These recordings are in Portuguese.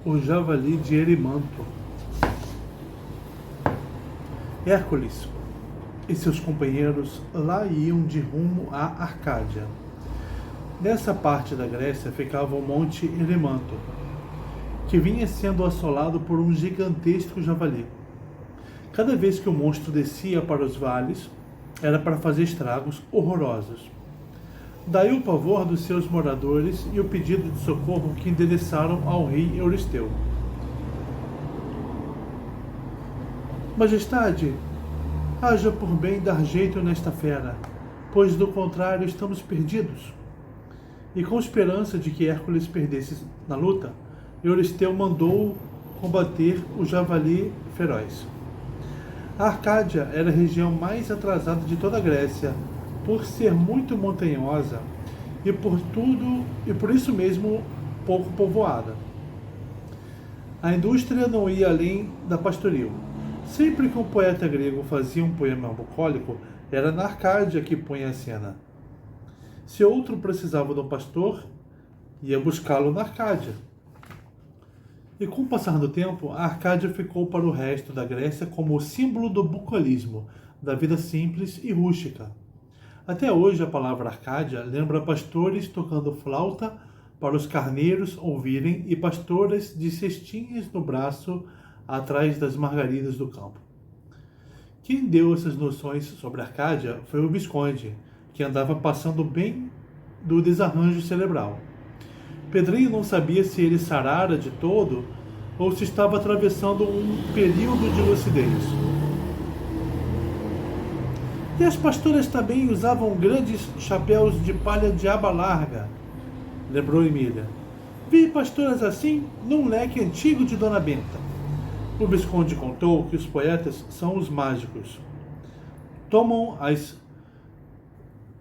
O javali de Erimanto. Hércules e seus companheiros lá iam de rumo à Arcádia. Nessa parte da Grécia ficava o monte Erimanto, que vinha sendo assolado por um gigantesco javali. Cada vez que o monstro descia para os vales, era para fazer estragos horrorosos. Daí o pavor dos seus moradores e o pedido de socorro que endereçaram ao rei Euristeu. Majestade, haja por bem dar jeito nesta fera, pois do contrário estamos perdidos. E com esperança de que Hércules perdesse na luta, Euristeu mandou combater o javali feroz. A Arcádia era a região mais atrasada de toda a Grécia, por ser muito montanhosa e por isso mesmo pouco povoada. A indústria não ia além da pastoril. Sempre que um poeta grego fazia um poema bucólico, era na Arcádia que punha a cena. Se outro precisava de um pastor, ia buscá-lo na Arcádia. E com o passar do tempo, a Arcádia ficou para o resto da Grécia como o símbolo do bucolismo, da vida simples e rústica. Até hoje a palavra Arcádia lembra pastores tocando flauta para os carneiros ouvirem e pastoras de cestinhas no braço atrás das margaridas do campo. Quem deu essas noções sobre Arcádia foi o Visconde, que andava passando bem do desarranjo cerebral. Pedrinho não sabia se ele sarara de todo ou se estava atravessando um período de lucidez. E as pastoras também usavam grandes chapéus de palha de aba larga, lembrou Emília. Vi pastoras assim num leque antigo de Dona Benta. O Visconde contou que os poetas são os mágicos. Tomam as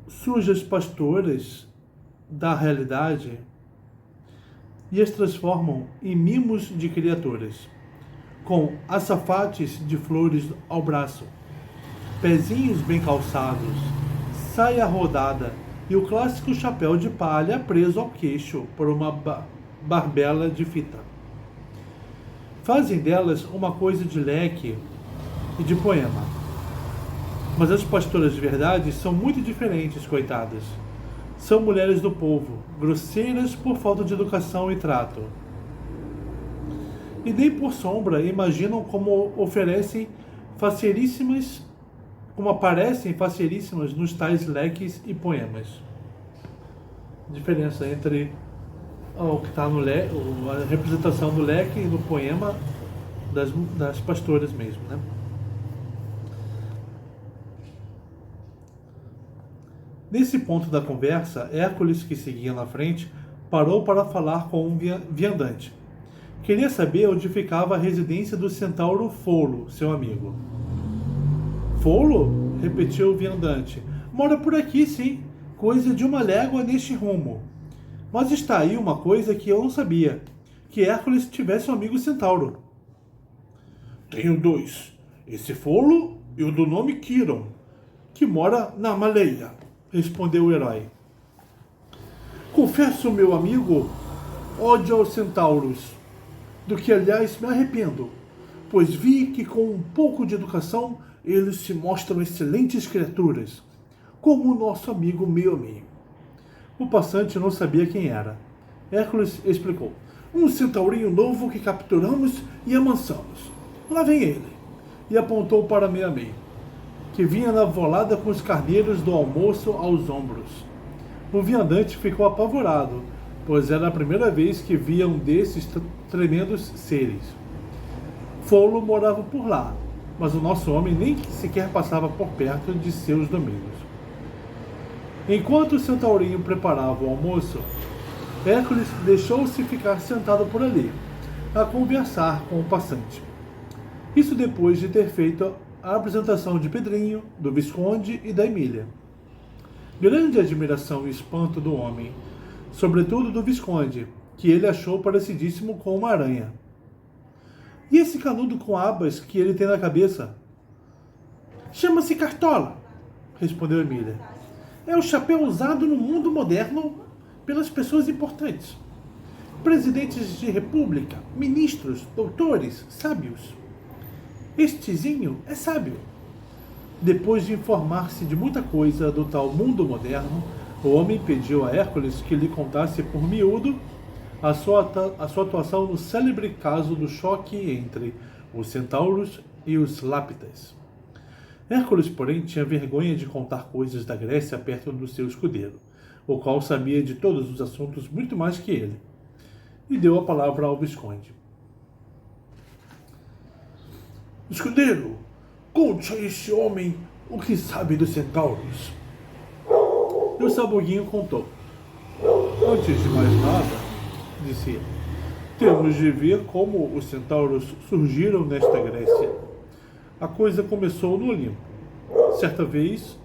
sujas pastoras da realidade e as transformam em mimos de criaturas, com açafates de flores ao braço, pezinhos bem calçados, saia rodada e o clássico chapéu de palha preso ao queixo por uma barbela de fita. Fazem delas uma coisa de leque e de poema. Mas as pastoras de verdade são muito diferentes, coitadas. São mulheres do povo, grosseiras por falta de educação e trato. E nem por sombra imaginam como aparecem faceiríssimas nos tais leques e poemas. Diferença entre o que está no leque, a representação do leque e no poema das pastoras mesmo, né? Nesse ponto da conversa, Hércules, que seguia na frente, parou para falar com um viandante. Queria saber onde ficava a residência do centauro Foulo, seu amigo. Foulo? Repetiu o viandante. Mora por aqui, sim. Coisa de uma légua neste rumo. Mas está aí uma coisa que eu não sabia. Que Hércules tivesse um amigo centauro. Tenho dois. Esse Foulo e o do nome Quiron, que mora na Maleia, respondeu o herói. Confesso, meu amigo, ódio aos centauros, do que aliás me arrependo, pois vi que com um pouco de educação eles se mostram excelentes criaturas, como o nosso amigo Meiomi. O passante não sabia quem era. Hércules explicou. Um centaurinho novo que capturamos e amansamos. Lá vem ele. E apontou para Meiomi, que vinha na volada com os carneiros do almoço aos ombros. O viandante ficou apavorado, pois era a primeira vez que via um desses tremendos seres. Foulo morava por lá, mas o nosso homem nem sequer passava por perto de seus domínios. Enquanto o centaurinho preparava o almoço, Hércules deixou-se ficar sentado por ali, a conversar com o passante. Isso depois de ter feito a apresentação de Pedrinho, do Visconde e da Emília. Grande admiração e espanto do homem, sobretudo do Visconde, que ele achou parecidíssimo com uma aranha. E esse canudo com abas que ele tem na cabeça? Chama-se cartola, respondeu Emília. É o chapéu usado no mundo moderno pelas pessoas importantes. presidentes de república, ministros, doutores, sábios. Estezinho é sábio. Depois de informar-se de muita coisa do tal mundo moderno, o homem pediu a Hércules que lhe contasse por miúdo a sua atuação no célebre caso do choque entre os centauros e os lápidas. Hércules, porém, tinha vergonha de contar coisas da Grécia perto do seu escudeiro, o qual sabia de todos os assuntos muito mais que ele, e deu a palavra ao Visconde. Escudeiro, conte a este homem o que sabe dos centauros. E o Sabuguinho contou. Antes de mais nada, disse ele, temos de ver como os centauros surgiram nesta Grécia. A coisa começou no Olimpo, certa vez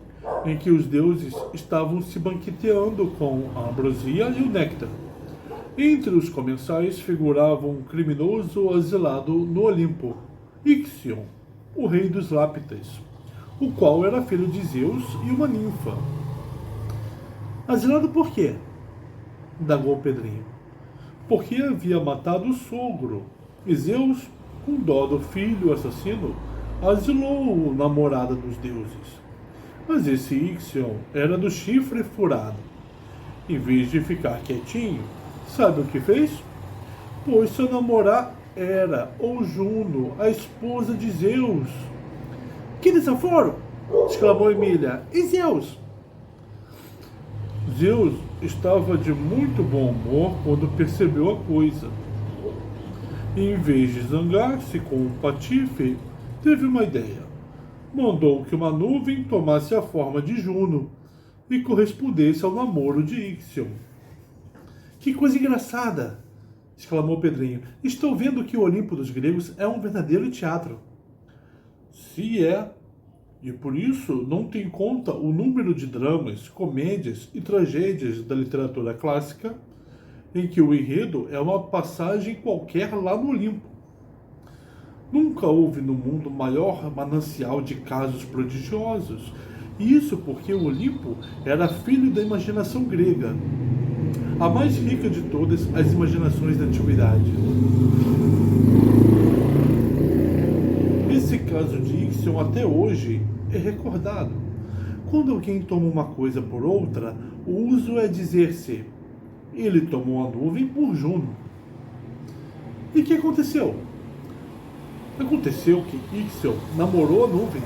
em que os deuses estavam se banqueteando com a ambrosia e o néctar. Entre os comensais figurava um criminoso asilado no Olimpo, Ixion, o rei dos Lápidas, o qual era filho de Zeus e uma ninfa. Asilado por quê? Indagou Pedrinho. Porque havia matado o sogro, e Zeus, com dó do filho assassino, asilou o namorada dos deuses. Mas esse Ixion era do chifre furado. Em vez de ficar quietinho, sabe o que fez? Pôs-se a namorar Hera, ou Juno, a esposa de Zeus. Que desaforo! Exclamou Emília. E Zeus? Zeus estava de muito bom humor quando percebeu a coisa. E, em vez de zangar-se com um patife, teve uma ideia. Mandou que uma nuvem tomasse a forma de Juno e correspondesse ao namoro de Ixion. Que coisa engraçada! Exclamou Pedrinho. Estou vendo que o Olimpo dos gregos é um verdadeiro teatro. Se é, e por isso não tem conta o número de dramas, comédias e tragédias da literatura clássica em que o enredo é uma passagem qualquer lá no Olimpo. Nunca houve no mundo maior manancial de casos prodigiosos, e isso porque o Olimpo era filho da imaginação grega, a mais rica de todas as imaginações da antiguidade. Esse caso de Ixion até hoje é recordado. Quando alguém toma uma coisa por outra, o uso é dizer-se: ele tomou a nuvem por Juno. E o que aconteceu? Aconteceu que Ixion namorou a nuvem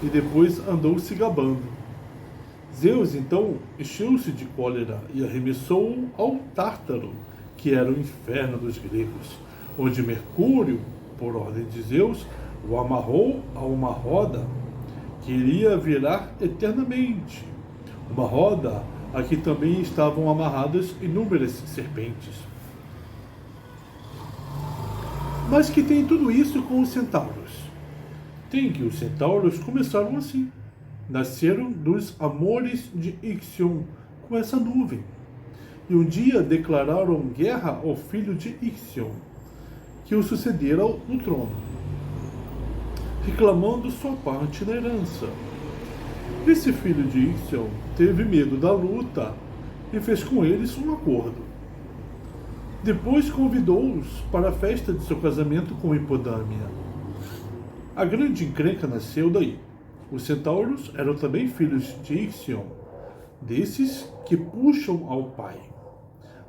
e depois andou se gabando. Zeus, então, encheu-se de cólera e arremessou-o ao Tártaro, que era o inferno dos gregos, onde Mercúrio, por ordem de Zeus, o amarrou a uma roda que iria virar eternamente. Uma roda a que também estavam amarradas inúmeras serpentes. Mas que tem tudo isso com os centauros? Tem que os centauros começaram assim. Nasceram dos amores de Ixion com essa nuvem. E um dia declararam guerra ao filho de Ixion, que o sucedera no trono, reclamando sua parte na herança. Esse filho de Ixion teve medo da luta e fez com eles um acordo. Depois convidou-os para a festa de seu casamento com Hipodâmia. A grande encrenca nasceu daí. Os centauros eram também filhos de Ixion, desses que puxam ao pai.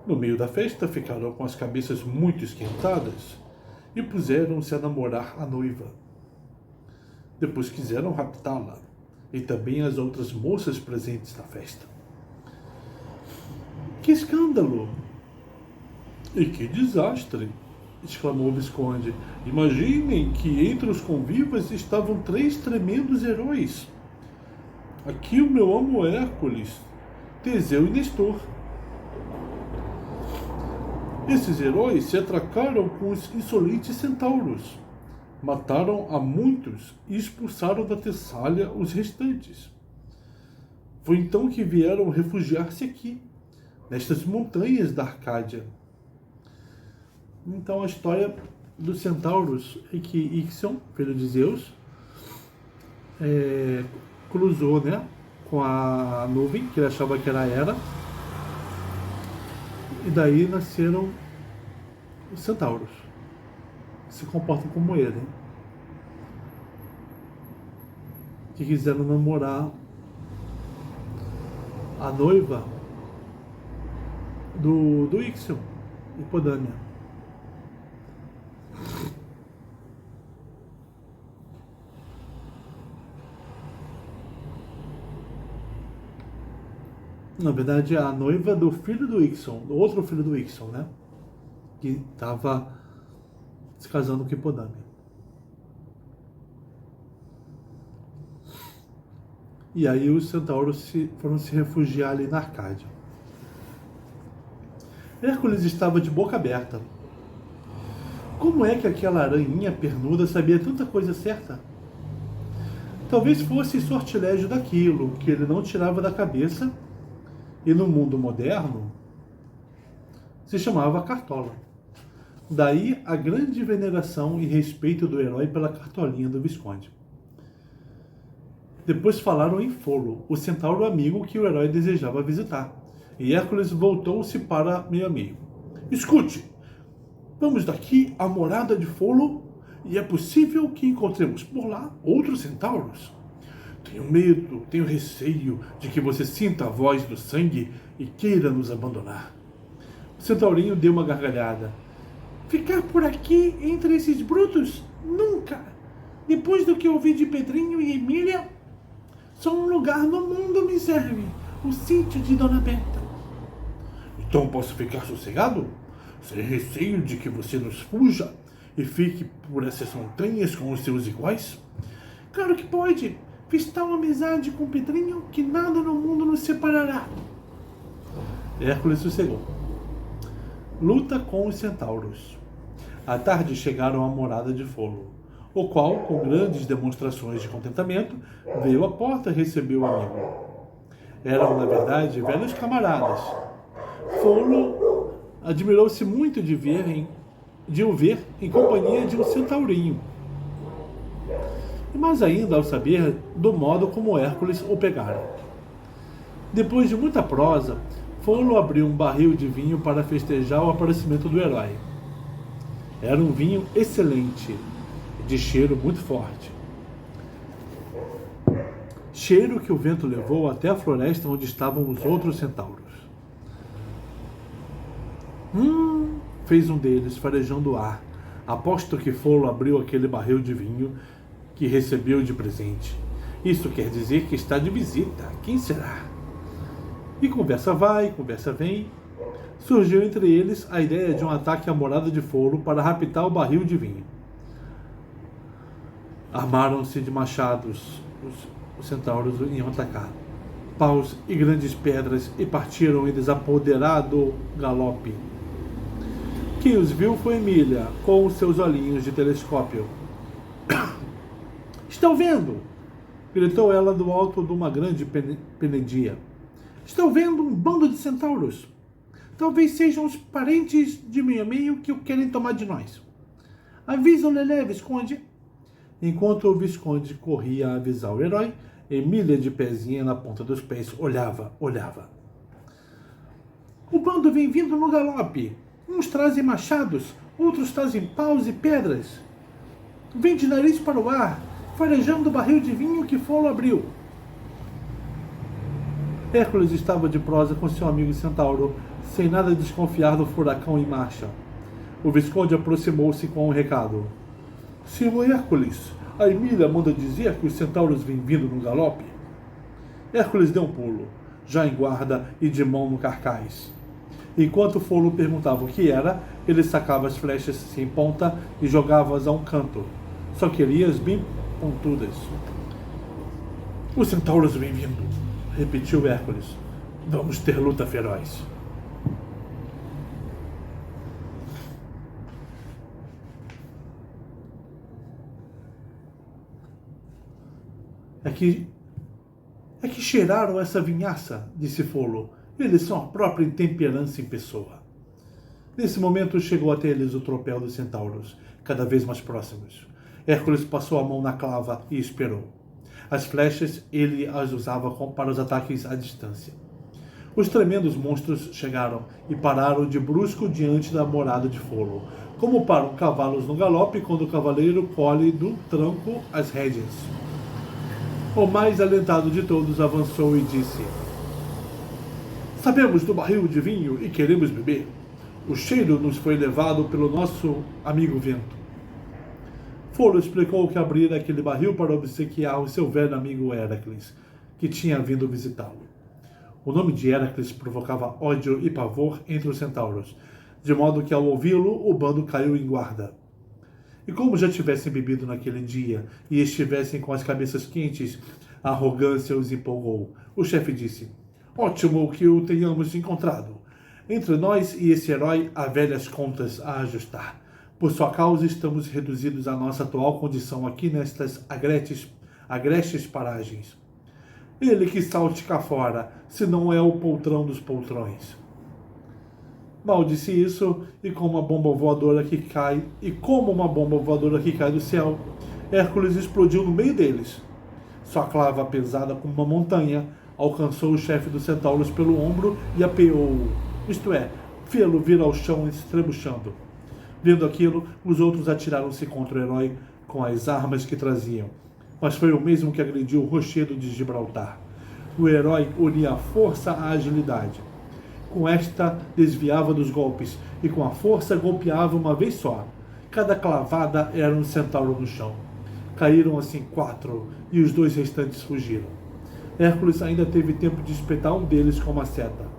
No meio da festa ficaram com as cabeças muito esquentadas e puseram-se a namorar a noiva. Depois quiseram raptá-la, e também as outras moças presentes na festa. Que escândalo! E que desastre! Exclamou o Visconde. Imaginem que entre os convivas estavam 3 tremendos heróis. Aqui o meu amo Hércules, Teseu e Nestor. Esses heróis se atracaram com os insolentes centauros. Mataram a muitos e expulsaram da Tessália os restantes. Foi então que vieram refugiar-se aqui, nestas montanhas da Arcádia. Então a história dos centauros é que Ixion, filho de Zeus, cruzou, com a nuvem, que ele achava que era Hera, E daí nasceram os centauros, que se comportam como ele, que quiseram namorar a noiva do Ixion, Hipodâmia. Na verdade, a noiva do filho do Ixion, do outro filho do Ixion, né? Que estava se casando com Hipodâmia. E aí os centauros foram se refugiar ali na Arcádia. Hércules estava de boca aberta. Como é que aquela aranhinha pernuda sabia tanta coisa certa? Talvez fosse sortilégio daquilo que ele não tirava da cabeça, e no mundo moderno se chamava Cartola. Daí a grande veneração e respeito do herói pela cartolinha do Visconde. Depois falaram em Folo, o centauro amigo que o herói desejava visitar. E Hércules voltou-se para meu amigo. Escute, vamos daqui à morada de Folo e é possível que encontremos por lá outros centauros. Tenho medo, tenho receio de que você sinta a voz do sangue e queira nos abandonar. O centaurinho deu uma gargalhada. Ficar por aqui entre esses brutos? Nunca! Depois do que ouvi de Pedrinho e Emília, só um lugar no mundo me serve, o sítio de Dona Benta. Então posso ficar sossegado? Sem receio de que você nos fuja e fique por essas montanhas com os seus iguais? Claro que pode. Fiz tal amizade com Pedrinho que nada no mundo nos separará. Hércules sossegou. Luta com os centauros. À tarde chegaram à morada de Folo, o qual, com grandes demonstrações de contentamento, veio à porta e recebeu o amigo. Eram, na verdade, velhos camaradas. Folo admirou-se muito de o ver em companhia de um centaurinho. E mais ainda ao saber do modo como Hércules o pegara. Depois de muita prosa, Folo abriu um barril de vinho para festejar o aparecimento do herói. Era um vinho excelente, de cheiro muito forte. Cheiro que o vento levou até a floresta onde estavam os outros centauros. Fez um deles, farejando o ar. Aposto que Folo abriu aquele barril de vinho que recebeu de presente. Isso quer dizer que está de visita. Quem será? E conversa vai, conversa vem. Surgiu entre eles a ideia de um ataque à morada de Folo para raptar o barril de vinho. Armaram-se de machados. Os centauros iam atacar. Paus e grandes pedras e partiram em desapoderado galope. Quem os viu foi Emília, com os seus olhinhos de telescópio. Estão vendo? Gritou ela do alto de uma grande penedia. Estão vendo um bando de centauros? Talvez sejam os parentes de meio a meio que o querem tomar de nós. Avisa o Lelé, Visconde. Enquanto o Visconde corria a avisar o herói, Emília, de pezinha na ponta dos pés, olhava. O bando vem vindo no galope. Uns trazem machados, outros trazem paus e pedras. Vem de nariz para o ar, farejando o barril de vinho que Folo abriu. Hércules estava de prosa com seu amigo centauro, sem nada desconfiar do furacão em marcha. O Visconde aproximou-se com um recado. Senhor Hércules, a Emília manda dizer que os centauros vêm vindo no galope. Hércules deu um pulo, já em guarda e de mão no carcaz. Enquanto Folo perguntava o que era, ele sacava as flechas sem ponta e jogava-as a um canto. Só queria as bem pontudas. Os centauros vêm vindo, repetiu Hércules. Vamos ter luta feroz. É que cheiraram essa vinhaça, disse Folo. Eles são a própria intemperança em pessoa. Nesse momento chegou até eles o tropel dos centauros, cada vez mais próximos. Hércules passou a mão na clava e esperou. As flechas ele as usava para os ataques à distância. Os tremendos monstros chegaram e pararam de brusco diante da morada de Folo, como param cavalos no galope quando o cavaleiro colhe do tranco as rédeas. O mais alentado de todos avançou e disse: Sabemos do barril de vinho e queremos beber. O cheiro nos foi levado pelo nosso amigo vento. Folo explicou que abrira aquele barril para obsequiar o seu velho amigo Heracles, que tinha vindo visitá-lo. O nome de Heracles provocava ódio e pavor entre os centauros, de modo que ao ouvi-lo o bando caiu em guarda. E como já tivessem bebido naquele dia e estivessem com as cabeças quentes, a arrogância os empolgou. O chefe disse: Ótimo que o tenhamos encontrado. Entre nós e esse herói há velhas contas a ajustar. Por sua causa estamos reduzidos à nossa atual condição aqui nestas agrestes paragens. Ele que salte cá fora, se não é o poltrão dos poltrões. Mal disse isso, e como uma bomba voadora que cai do céu, Hércules explodiu no meio deles. Sua clava, pesada como uma montanha, alcançou o chefe dos centauros pelo ombro e apeou-o, isto é, fê-lo vir ao chão estrebuchando. Vendo aquilo, os outros atiraram-se contra o herói com as armas que traziam, mas foi o mesmo que agrediu o rochedo de Gibraltar. O herói unia a força à agilidade. Com esta, desviava dos golpes, e com a força golpeava uma vez só. Cada clavada era um centauro no chão. Caíram assim 4, e os 2 restantes fugiram. Hércules ainda teve tempo de espetar um deles com uma seta.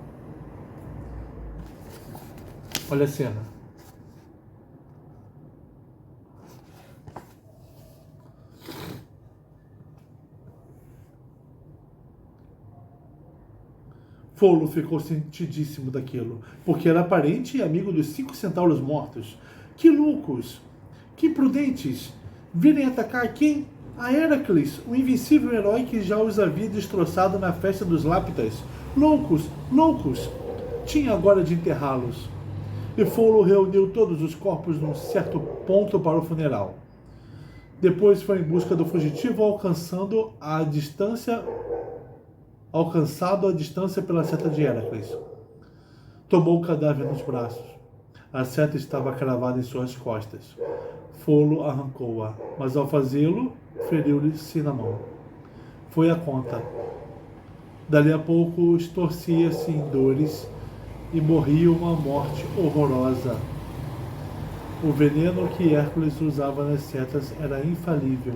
Olha a cena. Folo ficou sentidíssimo daquilo, porque era parente e amigo dos 5 centauros mortos. Que loucos! Que imprudentes! Virem atacar quem? A Heracles, o invencível herói que já os havia destroçado na festa dos Lápidas. Loucos! Loucos! Tinha agora de enterrá-los. E Folo reuniu todos os corpos num certo ponto para o funeral. Depois foi em busca do fugitivo, alcançado a distância pela seta de Heracles. Tomou o cadáver nos braços. A seta estava cravada em suas costas. Folo arrancou-a, mas ao fazê-lo, feriu-lhe-se na mão. Foi a conta. Dali a pouco, estorcia-se em dores e morria uma morte horrorosa. O veneno que Hércules usava nas setas era infalível.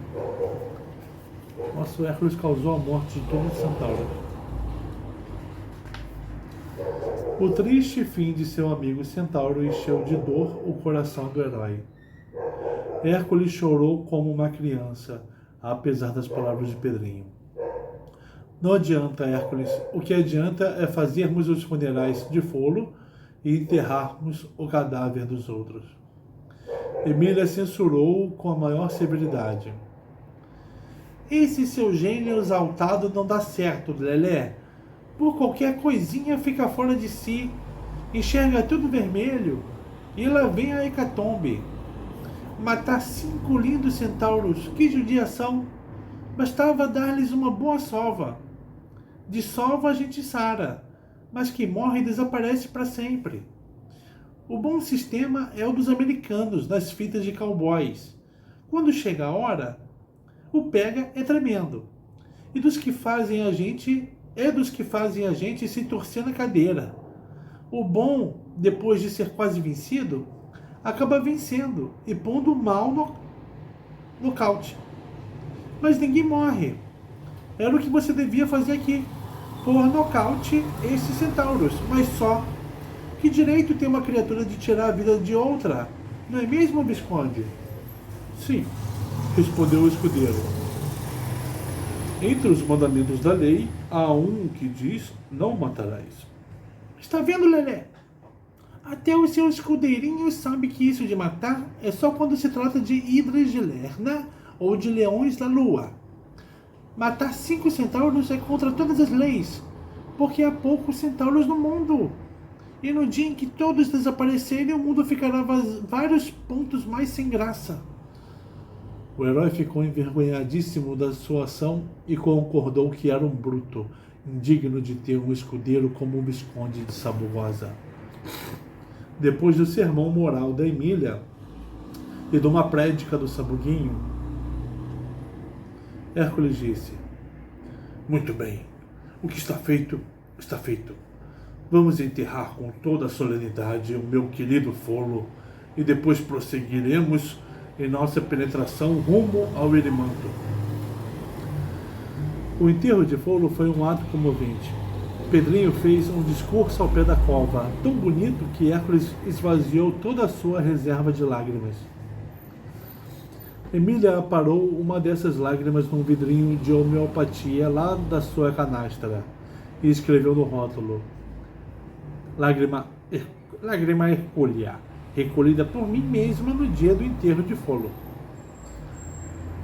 Nossa, o Hércules causou a morte de todos os centauros. O triste fim de seu amigo centauro encheu de dor o coração do herói. Hércules chorou como uma criança, apesar das palavras de Pedrinho. Não adianta, Hércules. O que adianta é fazermos os funerais de Folo e enterrarmos o cadáver dos outros. Emília censurou-o com a maior severidade. Esse seu gênio exaltado não dá certo, Lelé. Por qualquer coisinha fica fora de si, enxerga tudo vermelho, e lá vem a hecatombe. Matar 5 lindos centauros, que judiação! Bastava dar-lhes uma boa sova. De sova a gente sara, mas que morre desaparece para sempre. O bom sistema é o dos americanos, nas fitas de cowboys. Quando chega a hora, o pega é tremendo. E dos que fazem a gente se torcer na cadeira. O bom, depois de ser quase vencido, acaba vencendo e pondo o mal no nocaute. Mas ninguém morre. Era o que você devia fazer aqui. Pôr nocaute esses centauros, mas só. Que direito tem uma criatura de tirar a vida de outra? Não é mesmo, Visconde? Sim, respondeu o escudeiro. Entre os mandamentos da lei, há um que diz, não matarás. Está vendo, Lelé? Até o seu escudeirinho sabe que isso de matar é só quando se trata de hidras de Lerna ou de leões da lua. Matar 5 centauros é contra todas as leis, porque há poucos centauros no mundo. E no dia em que todos desaparecerem, o mundo ficará vários pontos mais sem graça. O herói ficou envergonhadíssimo da sua ação e concordou que era um bruto, indigno de ter um escudeiro como o Visconde de Sabugosa. Depois do sermão moral da Emília e de uma prédica do Sabuguinho, Hércules disse: muito bem, o que está feito, está feito. Vamos enterrar com toda a solenidade o meu querido Folo e depois prosseguiremos em nossa penetração rumo ao Erimanto. O enterro de Folo foi um ato comovente. Pedrinho fez um discurso ao pé da cova, tão bonito que Hércules esvaziou toda a sua reserva de lágrimas. Emília aparou uma dessas lágrimas num vidrinho de homeopatia lá da sua canastra e escreveu no rótulo: Lágrima hercúlea, recolhida por mim mesma no dia do enterro de Folo.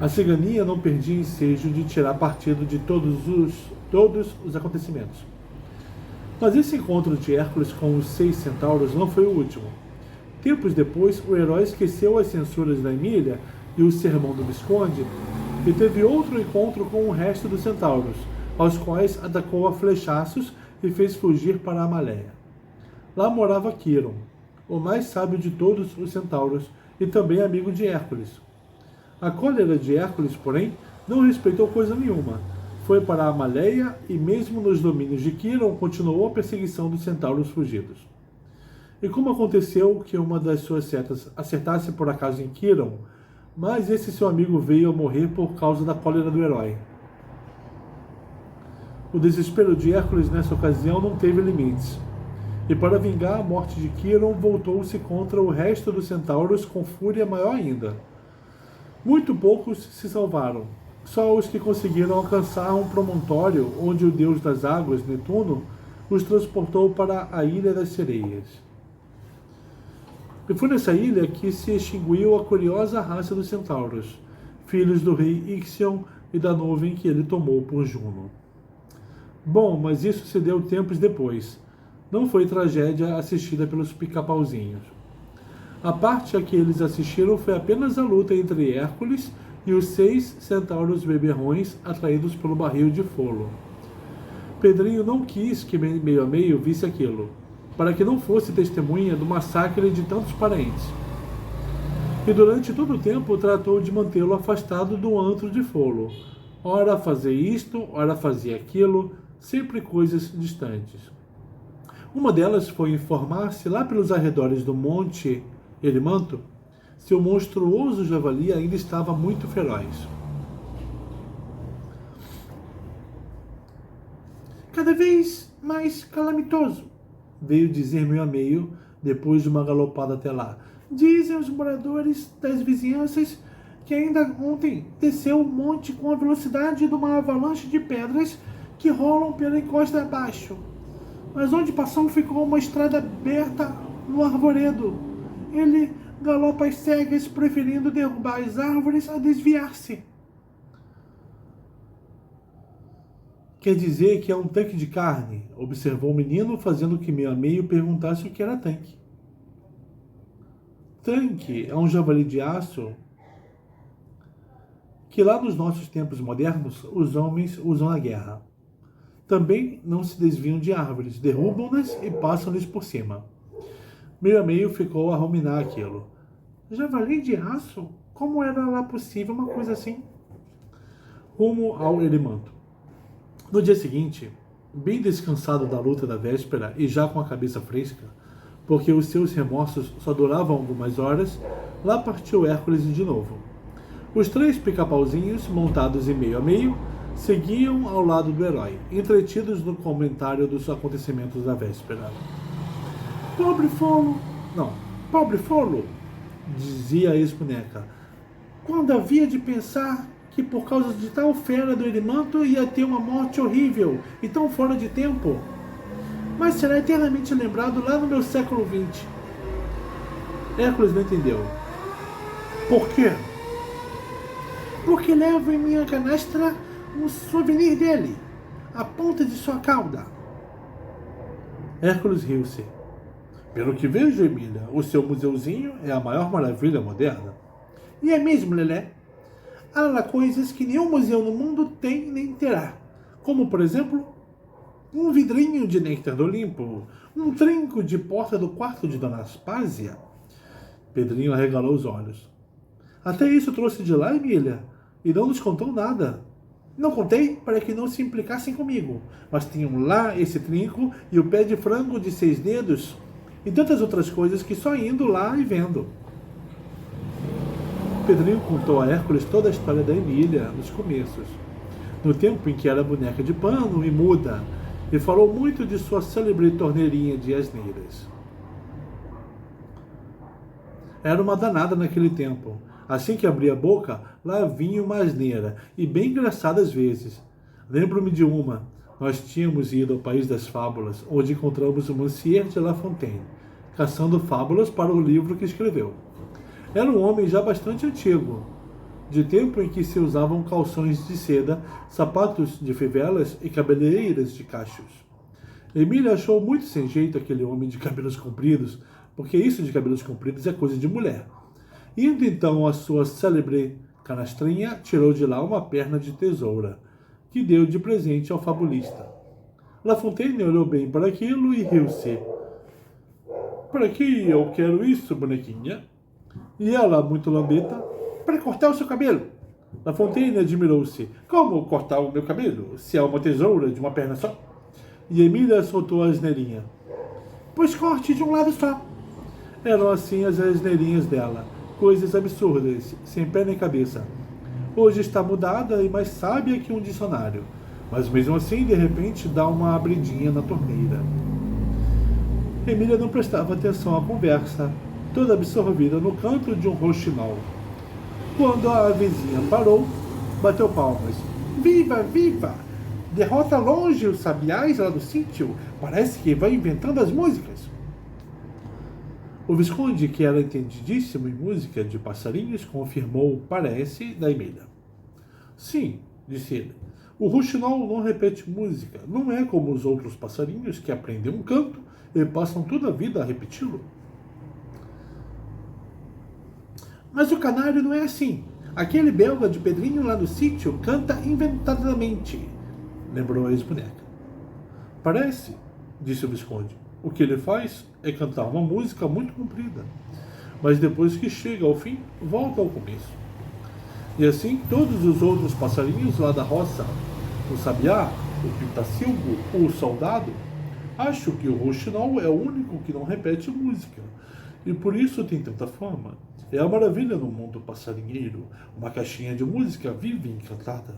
A ciganinha não perdia ensejo de tirar partido de todos os acontecimentos. Mas esse encontro de Hércules com os 6 centauros não foi o último. Tempos depois, o herói esqueceu as censuras da Emília e o sermão do Visconde e teve outro encontro com o resto dos centauros, aos quais atacou a flechaços e fez fugir para a Maléia. Lá morava Quiron, o mais sábio de todos os centauros e também amigo de Hércules. A cólera de Hércules, porém, não respeitou coisa nenhuma. Foi para a Maléia e mesmo nos domínios de Quiron continuou a perseguição dos centauros fugidos. E como aconteceu que uma das suas setas acertasse por acaso em Quiron, mas esse seu amigo veio a morrer por causa da cólera do herói. O desespero de Hércules nessa ocasião não teve limites, e para vingar a morte de Quiron voltou-se contra o resto dos centauros com fúria maior ainda. Muito poucos se salvaram, só os que conseguiram alcançar um promontório onde o deus das águas, Netuno, os transportou para a Ilha das Sereias. E foi nessa ilha que se extinguiu a curiosa raça dos centauros, filhos do rei Ixion e da nuvem que ele tomou por Juno. Bom, mas isso se deu tempos depois. Não foi tragédia assistida pelos pica-pauzinhos. A parte a que eles assistiram foi apenas a luta entre Hércules e os 6 centauros beberrões atraídos pelo barril de Folo. Pedrinho não quis que meio a meio visse aquilo, para que não fosse testemunha do massacre de tantos parentes. E durante todo o tempo tratou de mantê-lo afastado do antro de Folo. Ora fazia isto, ora fazia aquilo, sempre coisas distantes. Uma delas foi informar-se lá pelos arredores do monte Erimanto se o monstruoso javali ainda estava muito feroz. Cada vez mais calamitoso, veio dizer meio a meio, depois de uma galopada até lá. Dizem os moradores das vizinhanças que ainda ontem desceu o monte com a velocidade de uma avalanche de pedras que rolam pela encosta abaixo. Mas onde passou ficou uma estrada aberta no arvoredo. Ele galopa às cegas, preferindo derrubar as árvores a desviar-se. Quer dizer que é um tanque de carne, observou o menino, fazendo que meio a meio perguntasse o que era tanque. Tanque é um javali de aço que lá nos nossos tempos modernos os homens usam na guerra. Também não se desviam de árvores, derrubam-nas e passam-lhes por cima. Meio a meio ficou a ruminar aquilo. Javali de aço? Como era lá possível uma coisa assim? Rumo ao Erimanto. No dia seguinte, bem descansado da luta da véspera e já com a cabeça fresca, porque os seus remorsos só duravam algumas horas, lá partiu Hércules de novo. Os 3 pica-pauzinhos, montados em meio a meio, seguiam ao lado do herói, entretidos no comentário dos acontecimentos da véspera. Pobre Folo, dizia a ex-boneca, quando havia de pensar que por causa de tal fera do Erimanto ia ter uma morte horrível e tão fora de tempo. Mas será eternamente lembrado lá no meu século XX. Hércules não entendeu. Por quê? Porque levo em minha canastra um souvenir dele, a ponta de sua cauda. Hércules riu-se. Pelo que vejo, Emília, o seu museuzinho é a maior maravilha moderna. E é mesmo, Lelé. Há lá coisas que nenhum museu no mundo tem nem terá. Como, por exemplo, um vidrinho de néctar do Olimpo, um trinco de porta do quarto de Dona Aspásia. Pedrinho arregalou os olhos. Até isso trouxe de lá, Emília, e não nos contou nada. Não contei para que não se implicassem comigo, mas tinham lá esse trinco e o pé de frango de 6 dedos e tantas outras coisas que só indo lá e vendo. Pedrinho contou a Hércules toda a história da Emília nos começos, no tempo em que era boneca de pano e muda, e falou muito de sua célebre torneirinha de asneiras. Era uma danada naquele tempo. Assim que abria a boca, lá vinha uma asneira, e bem engraçada às vezes. Lembro-me de uma. Nós tínhamos ido ao País das Fábulas, onde encontramos o Monsieur de La Fontaine, caçando fábulas para o livro que escreveu. Era um homem já bastante antigo, de tempo em que se usavam calções de seda, sapatos de fivelas e cabeleireiras de cachos. Emília achou muito sem jeito aquele homem de cabelos compridos, porque isso de cabelos compridos é coisa de mulher. Indo então a sua célebre canastrinha, tirou de lá uma perna de tesoura, que deu de presente ao fabulista. La Fontaine olhou bem para aquilo e riu-se. Para que eu quero isso, bonequinha? E ela, muito lambeta, para cortar o seu cabelo. La Fontaine admirou-se. Como cortar o meu cabelo, se é uma tesoura de uma perna só? E Emília soltou a asneirinha. Pois corte de um lado só. Eram assim as asneirinhas dela. Coisas absurdas, sem pé nem cabeça. Hoje está mudada e mais sábia que um dicionário. Mas mesmo assim, de repente, dá uma abridinha na torneira. Emília não prestava atenção à conversa, toda absorvida no canto de um roxinol. Quando a vizinha parou, bateu palmas. Viva, viva! Derrota longe os sabiás lá do sítio. Parece que vai inventando as músicas. O Visconde, que era entendidíssimo em música de passarinhos, confirmou o parece da Emília. Sim, disse ele, o rouxinol não repete música, não é como os outros passarinhos que aprendem um canto e passam toda a vida a repeti-lo. Mas o canário não é assim. Aquele belga de Pedrinho lá no sítio canta inventadamente, lembrou a ex-boneca. Parece, disse o Visconde. O que ele faz é cantar uma música muito comprida, mas depois que chega ao fim, volta ao começo. E assim, todos os outros passarinhos lá da roça, o sabiá, o pintacilgo, o soldado, acho que o rouxinol é o único que não repete música, e por isso tem tanta fama. É a maravilha no mundo passarinheiro, uma caixinha de música viva e encantada.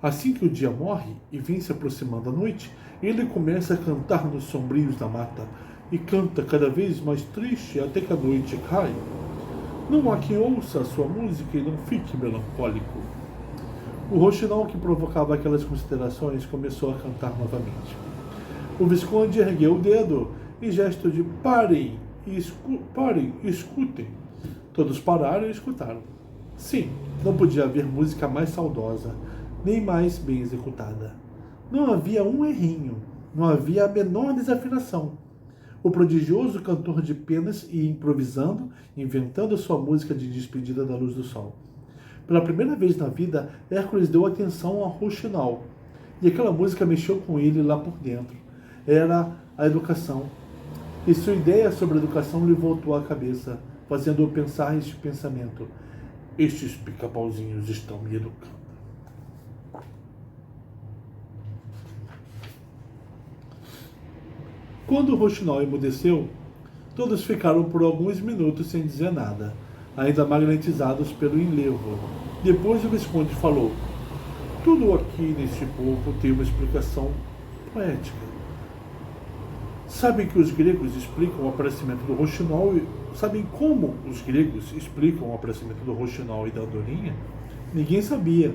Assim que o dia morre e vem se aproximando a noite, ele começa a cantar nos sombrios da mata, e canta cada vez mais triste até que a noite cai. Não há quem ouça a sua música e não fique melancólico. O rouxinol que provocava aquelas considerações começou a cantar novamente. O Visconde ergueu o dedo em gesto de parem, escutem. Todos pararam e escutaram. Sim, não podia haver música mais saudosa, nem mais bem executada. Não havia um errinho, não havia a menor desafinação. O prodigioso cantor de penas ia improvisando, inventando sua música de despedida da luz do sol. Pela primeira vez na vida, Hércules deu atenção ao rouxinol, e aquela música mexeu com ele lá por dentro. Era a educação. E sua ideia sobre a educação lhe voltou à cabeça, fazendo-o pensar este pensamento. Estes pica-pauzinhos estão me educando. Quando o rouxinol emudeceu, todos ficaram por alguns minutos sem dizer nada, ainda magnetizados pelo enlevo. Depois o Visconde falou. Tudo aqui neste povo tem uma explicação poética. Sabem que os gregos explicam o aparecimento do rouxinol e... Sabem como os gregos explicam o aparecimento do rouxinol e da andorinha? Ninguém sabia.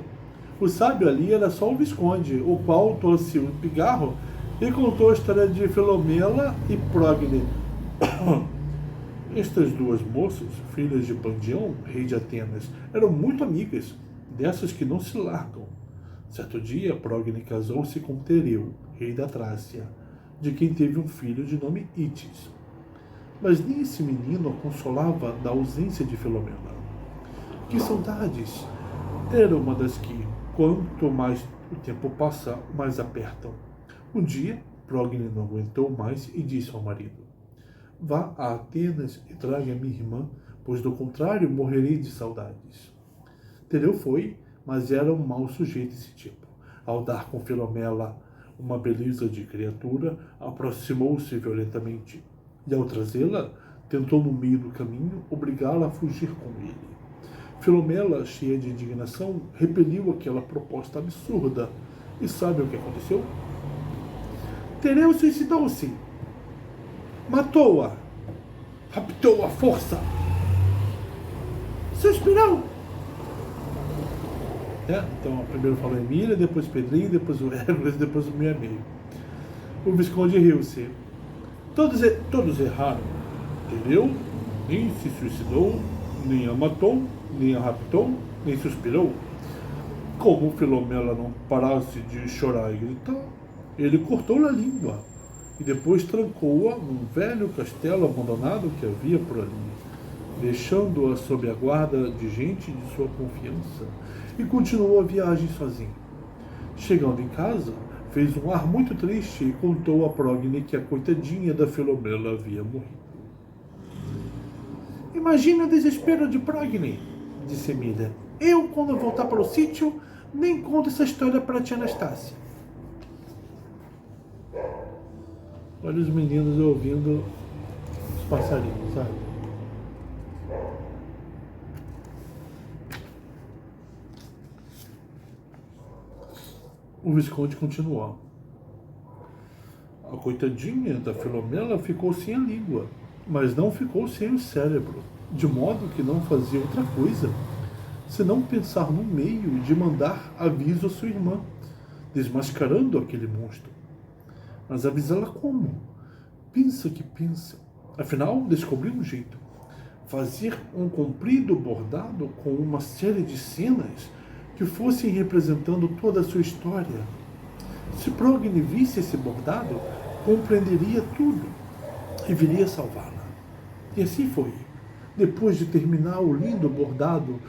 O sábio ali era só o Visconde, o qual trouxe um pigarro e contou a história de Filomela e Prógine. Estas duas moças, filhas de Pandião, rei de Atenas, eram muito amigas, dessas que não se largam. Certo dia, Prógine casou-se com Tereu, rei da Trácia, de quem teve um filho de nome Itis. Mas nem esse menino a consolava da ausência de Filomela. Que saudades! Era uma das que, quanto mais o tempo passa, mais apertam. Um dia, Progne não aguentou mais e disse ao marido: Vá a Atenas e traga minha irmã, pois do contrário morrerei de saudades. Tereu foi, mas era um mau sujeito esse tipo. Ao dar com Filomela uma beleza de criatura, aproximou-se violentamente, e ao trazê-la, tentou no meio do caminho obrigá-la a fugir com ele. Filomela, cheia de indignação, repeliu aquela proposta absurda. E sabe o que aconteceu? Tereu suicidou-se. Matou-a. Raptou à força. Suspirou. Então, primeiro falou Emília, depois Pedrinho, depois o Hércules, depois o meu amigo. O Visconde riu-se. Todos erraram. Tereu nem se suicidou, nem a matou, nem a raptou, nem suspirou. Como Filomela não parasse de chorar e gritar, ele cortou-lhe a língua e depois trancou-a num velho castelo abandonado que havia por ali, deixando-a sob a guarda de gente de sua confiança, e continuou a viagem sozinho. Chegando em casa, fez um ar muito triste e contou a Progne que a coitadinha da Filomela havia morrido. Imagina o desespero de Progne, disse Emília. Eu, quando voltar para o sítio, nem conto essa história para a tia Anastácia. Olha os meninos ouvindo os passarinhos, sabe? O Visconde continuou. A coitadinha da Filomela ficou sem a língua, mas não ficou sem o cérebro, de modo que não fazia outra coisa senão pensar no meio de mandar aviso à sua irmã, desmascarando aquele monstro. Mas avisá-la como? Pensa que pensa. Afinal, descobriu um jeito. Fazer um comprido bordado com uma série de cenas que fossem representando toda a sua história. Se Progne visse esse bordado, compreenderia tudo e viria salvá-la. E assim foi. Depois de terminar o lindo bordado,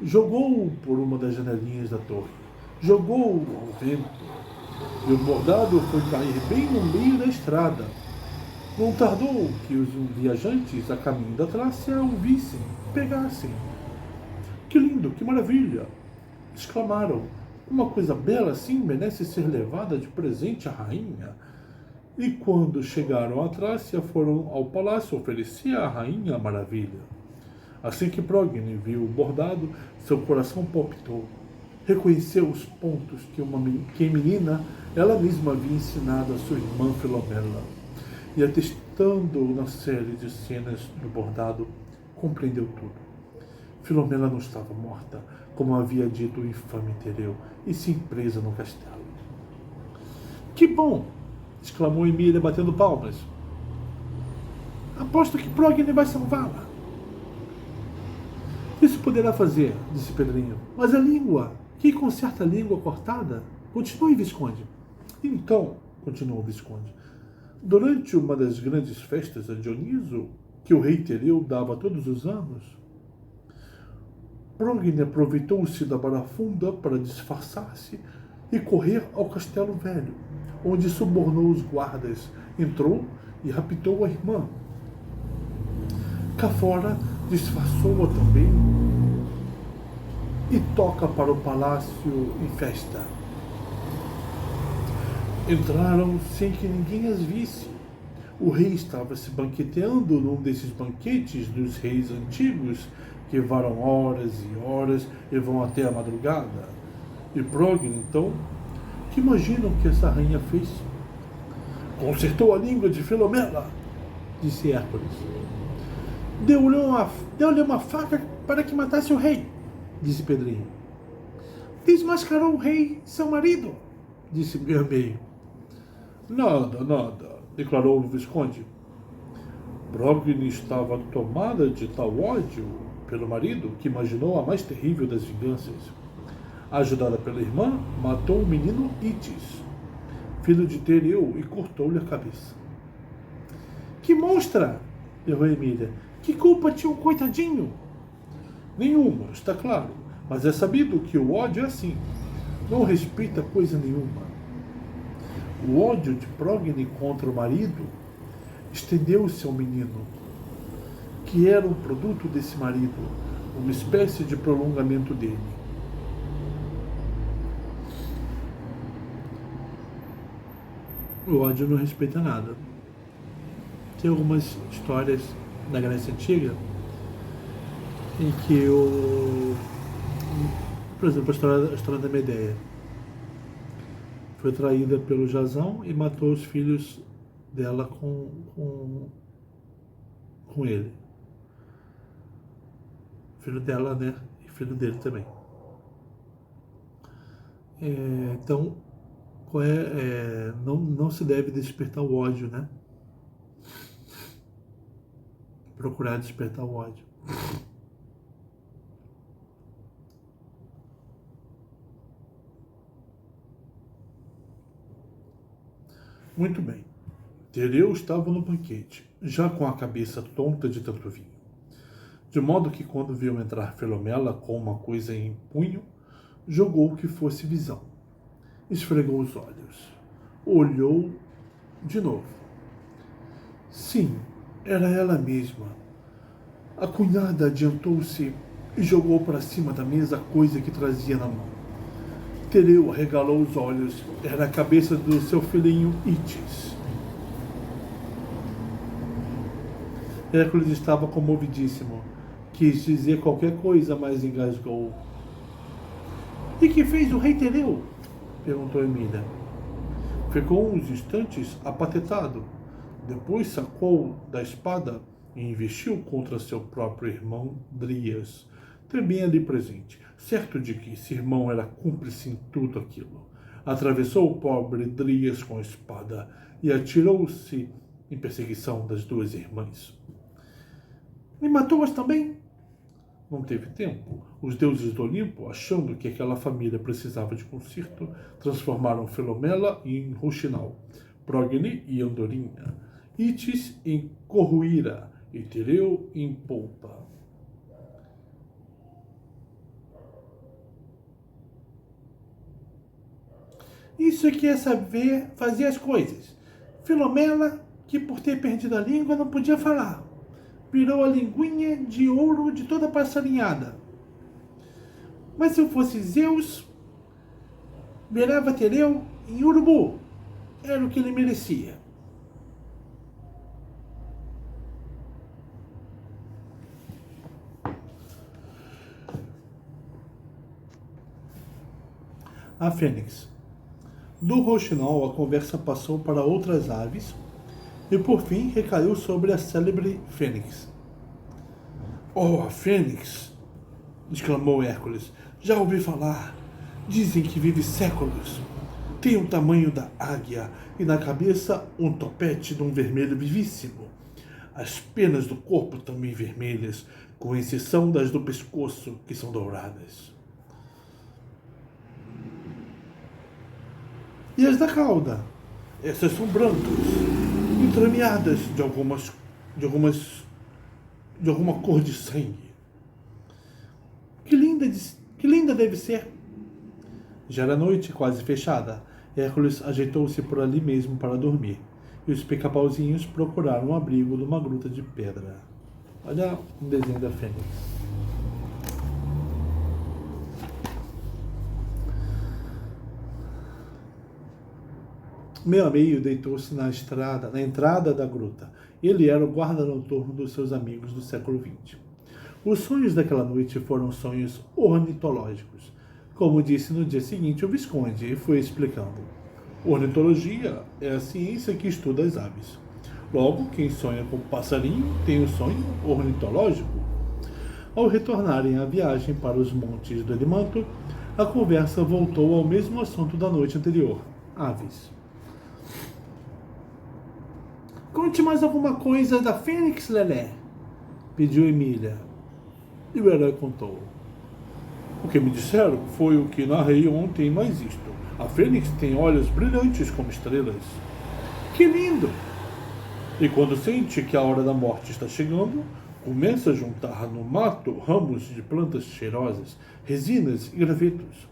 jogou-o por uma das janelinhas da torre. Jogou-o ao vento. E o bordado foi cair bem no meio da estrada. Não tardou que os viajantes a caminho da Trácia o vissem, pegassem. Que lindo, que maravilha! Exclamaram. Uma coisa bela assim merece ser levada de presente à rainha. E quando chegaram à Trácia, foram ao palácio oferecer à rainha a maravilha. Assim que Progne viu o bordado, seu coração palpitou. Reconheceu os pontos que a menina ela mesma havia ensinado a sua irmã Filomela. E atestando na série de cenas do bordado, compreendeu tudo. Filomela não estava morta, como havia dito o infame Tereu, e sim presa no castelo. Que bom! Exclamou Emília, batendo palmas. Aposto que Progne vai salvá-la. Isso poderá fazer, disse Pedrinho. Mas a língua? Quem conserta a língua cortada? Continue, Visconde. Então, continuou o Visconde, durante uma das grandes festas a Dioniso, que o rei Tereu dava todos os anos, Progne aproveitou-se da barafunda para disfarçar-se e correr ao castelo velho, onde subornou os guardas, entrou e raptou a irmã. Cá fora, disfarçou-a também e toca para o palácio em festa. Entraram sem que ninguém as visse. O rei estava se banqueteando num desses banquetes dos reis antigos que varam horas e horas e vão até a madrugada. E Progne, então, que imaginam que essa rainha fez? Consertou a língua de Filomela, disse Hércules. Deu-lhe uma faca para que matasse o rei, disse Pedrinho. Desmascarou o rei, seu marido, disse meu amigo. Nada, declarou o Visconde. Progne estava tomada de tal ódio pelo marido que imaginou a mais terrível das vinganças. Ajudada pela irmã, matou o menino Itis, filho de Tereu, e cortou-lhe a cabeça. Que monstra! Errou Emília. Que culpa tinha o coitadinho? Nenhuma, está claro, mas é sabido que o ódio é assim. Não respeita coisa nenhuma. O ódio de Progny contra o marido estendeu-se ao menino, que era um produto desse marido, uma espécie de prolongamento dele. O ódio não respeita nada. Tem algumas histórias da Grécia Antiga em que por exemplo, a história da Medeia foi traída pelo Jasão e matou os filhos dela com ele. Filho dela, né? E filho dele também. Então, não se deve despertar o ódio, né? Procurar despertar o ódio. Muito bem. Tereu estava no banquete, já com a cabeça tonta de tanto vinho. De modo que, quando viu entrar Filomela com uma coisa em punho, jogou que fosse visão. Esfregou os olhos. Olhou de novo. Sim, era ela mesma. A cunhada adiantou-se e jogou para cima da mesa a coisa que trazia na mão. Tereu arregalou os olhos. Era a cabeça do seu filhinho Itis. Hércules estava comovidíssimo. Quis dizer qualquer coisa, mas engasgou. E que fez o rei Tereu? Perguntou Emília. Ficou uns instantes apatetado. Depois sacou da espada e investiu contra seu próprio irmão Drias, também ali presente, certo de que esse irmão era cúmplice em tudo aquilo. Atravessou o pobre Drias com a espada e atirou-se em perseguição das duas irmãs. E matou-as também? Não teve tempo. Os deuses do Olimpo, achando que aquela família precisava de conserto, transformaram Filomela em Roxinol, Progny em Andorinha, Itis em Corruíra e Tereu em Polpa. Isso é que é saber fazer as coisas. Filomela, que por ter perdido a língua não podia falar, virou a linguinha de ouro de toda passarinhada. Mas se eu fosse Zeus, virava Tereu em urubu. Era o que ele merecia. A Fênix. Do roxinol, a conversa passou para outras aves e, por fim, recaiu sobre a célebre Fênix. Oh, a Fênix! Exclamou Hércules. Já ouvi falar. Dizem que vive séculos. Tem o tamanho da águia e na cabeça um topete de um vermelho vivíssimo. As penas do corpo também vermelhas, com exceção das do pescoço, que são douradas. E as da cauda? Essas são brancas, entremeadas de alguma cor de sangue. Que linda deve ser! Já era noite, quase fechada. Hércules ajeitou-se por ali mesmo para dormir, e os pica-pauzinhos procuraram um abrigo numa gruta de pedra. Olha um desenho da Fênix. Meio a meio deitou-se na entrada da gruta. Ele era o guarda noturno dos seus amigos do século XX. Os sonhos daquela noite foram sonhos ornitológicos. Como disse no dia seguinte o Visconde, e foi explicando. Ornitologia é a ciência que estuda as aves. Logo, quem sonha com passarinho tem o sonho ornitológico. Ao retornarem à viagem para os montes do Elimanto, a conversa voltou ao mesmo assunto da noite anterior, aves. Conte mais alguma coisa da Fênix, Lelé, pediu Emília. E o herói contou. O que me disseram foi o que narrei ontem, mais isto. A Fênix tem olhos brilhantes como estrelas. Que lindo! E quando sente que a hora da morte está chegando, começa a juntar no mato ramos de plantas cheirosas, resinas e gravetos.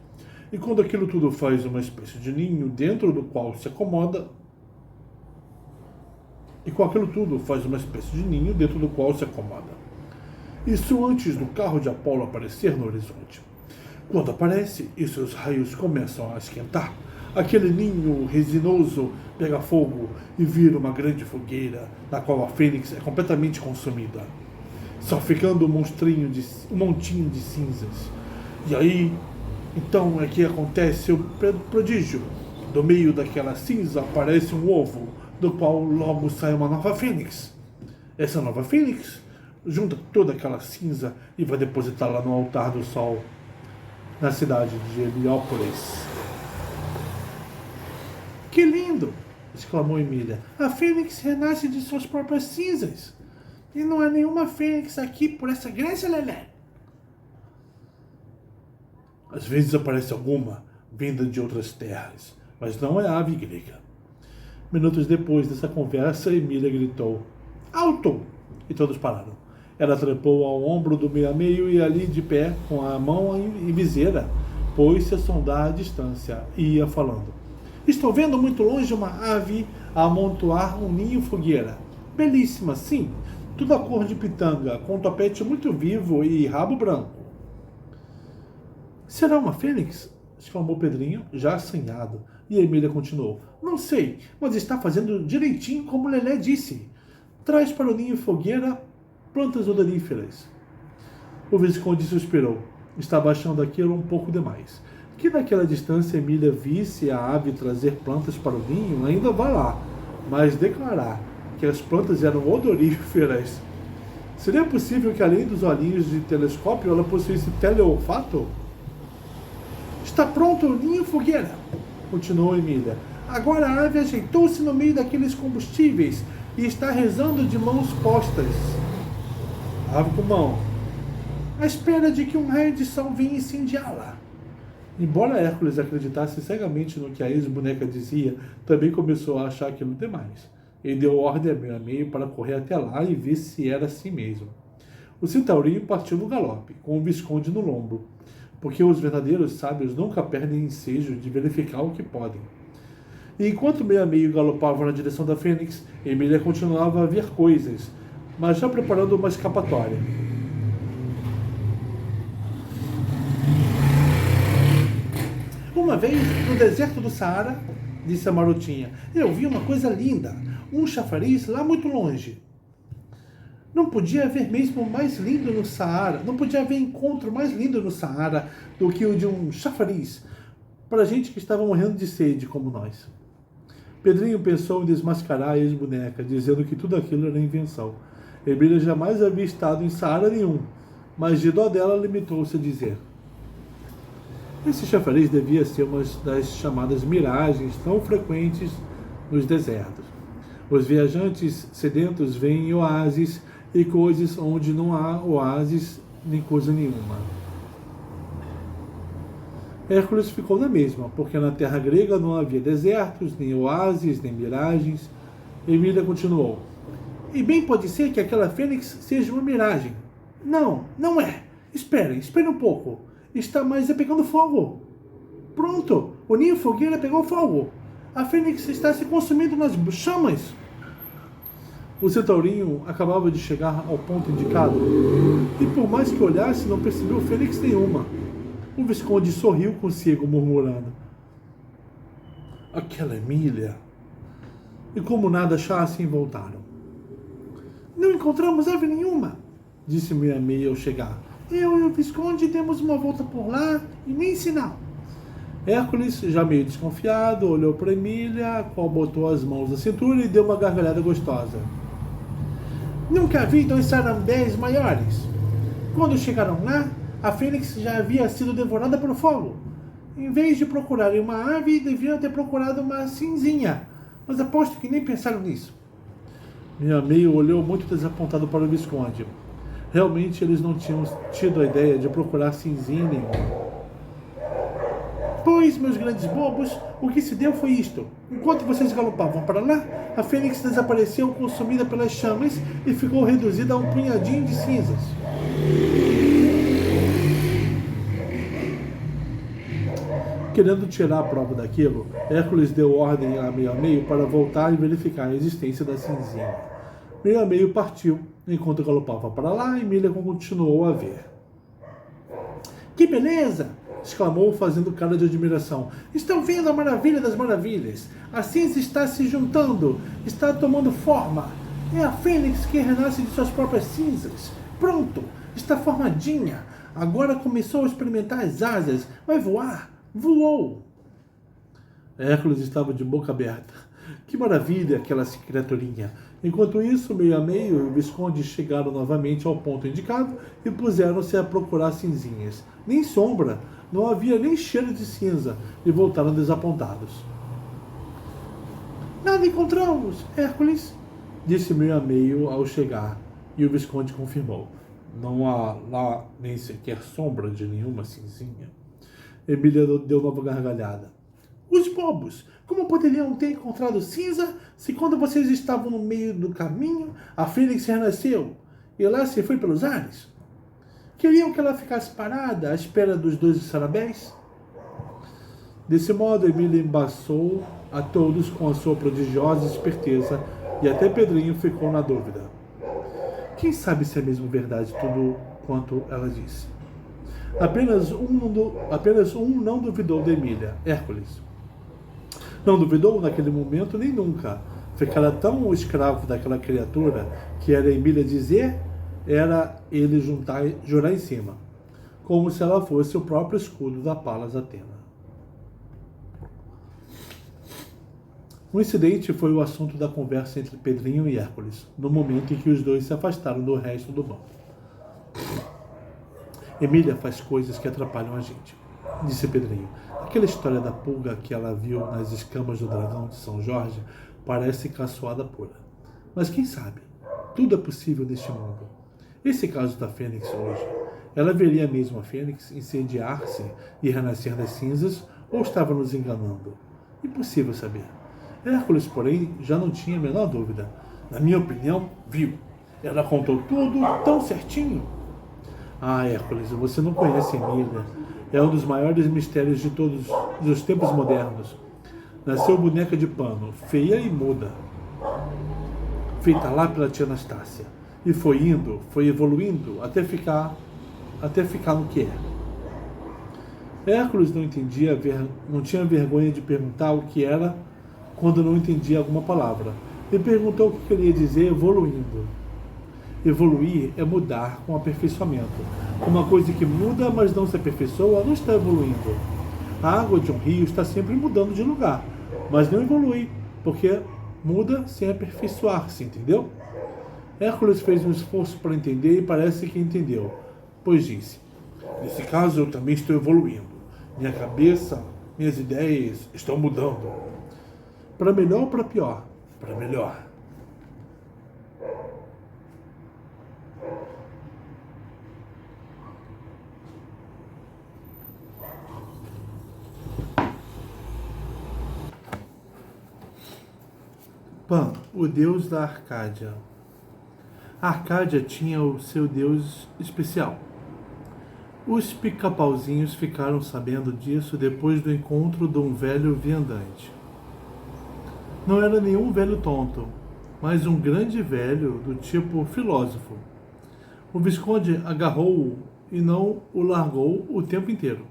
E quando aquilo tudo faz uma espécie de ninho dentro do qual se acomoda, Isso antes do carro de Apolo aparecer no horizonte. Quando aparece e seus raios começam a esquentar, aquele ninho resinoso pega fogo e vira uma grande fogueira, na qual a fênix é completamente consumida, só ficando um montinho de cinzas. E aí, então é que acontece o prodígio. Do meio daquela cinza aparece um ovo, do qual logo sai uma nova fênix. Essa nova fênix junta toda aquela cinza e vai depositá-la no altar do sol, na cidade de Heliópolis. Que lindo! Exclamou Emília. A fênix renasce de suas próprias cinzas. E não há nenhuma fênix aqui por essa Grécia, Lelé. Às vezes aparece alguma, vinda de outras terras, mas não é ave grega. Minutos depois dessa conversa, Emília gritou: Alto! E todos pararam. Ela trepou ao ombro do meio-a-meio e ali de pé, com a mão em viseira, pôs-se a sondar a distância e ia falando. Estou vendo muito longe uma ave a amontoar um ninho fogueira. Belíssima, sim. Tudo a cor de pitanga, com um topete muito vivo e rabo branco. Será uma fênix? Exclamou Pedrinho, já assanhado. E Emília continuou. Não sei, mas está fazendo direitinho como Lelé disse. Traz para o ninho fogueira plantas odoríferas. O Visconde suspirou. Estava achando aquilo um pouco demais. Que naquela distância Emília visse a ave trazer plantas para o ninho, ainda vai lá, mas declarar que as plantas eram odoríferas. Seria possível que, além dos olhinhos de telescópio, ela possuísse teleolfato? Está pronto o ninho fogueira, continuou Emília. Agora a ave ajeitou-se no meio daqueles combustíveis e está rezando de mãos postas. Ave com mão, à espera de que um raio de sol venha incendiá-la. Embora Hércules acreditasse cegamente no que a ex-boneca dizia, também começou a achar aquilo demais. Ele deu ordem a meio para correr até lá e ver se era assim mesmo. O centaurinho partiu no galope, com o Visconde no lombo, porque os verdadeiros sábios nunca perdem ensejo de verificar o que podem. E enquanto meio galopava na direção da fênix, Emília continuava a ver coisas, mas já preparando uma escapatória. Uma vez, no deserto do Saara, disse a marotinha, eu vi uma coisa linda, um chafariz lá muito longe. Não podia haver mesmo mais lindo no Saara, não podia haver encontro mais lindo no Saara do que o de um chafariz, para gente que estava morrendo de sede como nós. Pedrinho pensou em desmascarar a ex-boneca, dizendo que tudo aquilo era invenção. Emília jamais havia estado em Saara nenhum, mas de dó dela limitou-se a dizer: esse chafariz devia ser uma das chamadas miragens tão frequentes nos desertos. Os viajantes sedentos veem oásis e coisas onde não há oásis nem coisa nenhuma. Hércules ficou na mesma, porque na terra grega não havia desertos, nem oásis, nem miragens. Emília continuou. E bem pode ser que aquela fênix seja uma miragem. Não, não é. Espere um pouco. Está mais pegando fogo. Pronto, o ninho fogueira pegou fogo. A fênix está se consumindo nas chamas. O centaurinho acabava de chegar ao ponto indicado, e por mais que olhasse, não percebeu fênix nenhuma. O Visconde sorriu consigo, murmurando: aquela Emília. E como nada achassem, voltaram. Não encontramos ave nenhuma, disse meia ao chegar. Eu e o Visconde demos uma volta por lá e nem sinal. Hércules, já meio desconfiado, olhou para Emília, a qual botou as mãos na cintura e deu uma gargalhada gostosa. Nunca vi dois sarambés maiores. Quando chegaram lá, a fênix já havia sido devorada pelo fogo. Em vez de procurarem uma ave, deviam ter procurado uma cinzinha, mas aposto que nem pensaram nisso. Meio olhou muito desapontado para o Visconde. Realmente eles não tinham tido a ideia de procurar cinzinha nenhuma. Pois, meus grandes bobos, o que se deu foi isto. Enquanto vocês galopavam para lá, a fênix desapareceu consumida pelas chamas e ficou reduzida a um punhadinho de cinzas. Querendo tirar a prova daquilo, Hércules deu ordem a Meio a Meio para voltar e verificar a existência da cinzinha. Meio a Meio partiu, enquanto galopava para lá, Emília continuou a ver. Que beleza! Exclamou, fazendo cara de admiração. Estão vendo a maravilha das maravilhas. A cinza está se juntando, está tomando forma. É a fênix que renasce de suas próprias cinzas. Pronto, está formadinha. Agora começou a experimentar as asas. Vai voar. Voou. Hércules estava de boca aberta. Que maravilha aquela criaturinha. Enquanto isso, Meio a Meio e o Visconde chegaram novamente ao ponto indicado e puseram-se a procurar cinzinhas. Nem sombra, não havia nem cheiro de cinza, e voltaram desapontados. Nada encontramos, Hércules, disse Meio a Meio ao chegar, e o Visconde confirmou. Não há lá nem sequer sombra de nenhuma cinzinha. Emília deu nova gargalhada. Os bobos! Como poderiam ter encontrado cinza se quando vocês estavam no meio do caminho, a fênix renasceu e lá se foi pelos ares? Queriam que ela ficasse parada à espera dos 12 sarabéis? Desse modo, Emília embaçou a todos com a sua prodigiosa esperteza e até Pedrinho ficou na dúvida. Quem sabe se é mesmo verdade tudo quanto ela disse? Apenas um não duvidou de Emília, Hércules. Não duvidou naquele momento nem nunca. Ficara tão escravo daquela criatura que era Emília dizer, era ele jurar em cima, como se ela fosse o próprio escudo da Palas Atena. O incidente foi o assunto da conversa entre Pedrinho e Hércules, no momento em que os dois se afastaram do resto do bando. Emília faz coisas que atrapalham a gente, disse Pedrinho. Aquela história da pulga que ela viu nas escamas do dragão de São Jorge parece caçoada pura. Mas quem sabe? Tudo é possível neste mundo. Esse caso da Fênix hoje, ela veria mesmo a Fênix incendiar-se e renascer das cinzas ou estava nos enganando? Impossível saber. Hércules, porém, já não tinha a menor dúvida. Na minha opinião, viu. Ela contou tudo tão certinho. Ah, Hércules, você não conhece Emília. É um dos maiores mistérios de todos os tempos modernos. Nasceu boneca de pano, feia e muda, feita lá pela tia Anastácia. E foi indo, foi evoluindo, até ficar no que é. Hércules não tinha vergonha de perguntar o que era quando não entendia alguma palavra. E perguntou o que queria dizer evoluindo. Evoluir é mudar com aperfeiçoamento. Uma coisa que muda, mas não se aperfeiçoa, não está evoluindo. A água de um rio está sempre mudando de lugar, mas não evolui, porque muda sem aperfeiçoar-se, entendeu? Hércules fez um esforço para entender e parece que entendeu, pois disse: nesse caso eu também estou evoluindo. Minha cabeça, minhas ideias estão mudando. Para melhor ou para pior? Para melhor. Pan, o deus da Arcádia. A Arcádia tinha o seu deus especial. Os pica-pauzinhos ficaram sabendo disso depois do encontro de um velho viandante. Não era nenhum velho tonto, mas um grande velho do tipo filósofo. O Visconde agarrou-o e não o largou o tempo inteiro,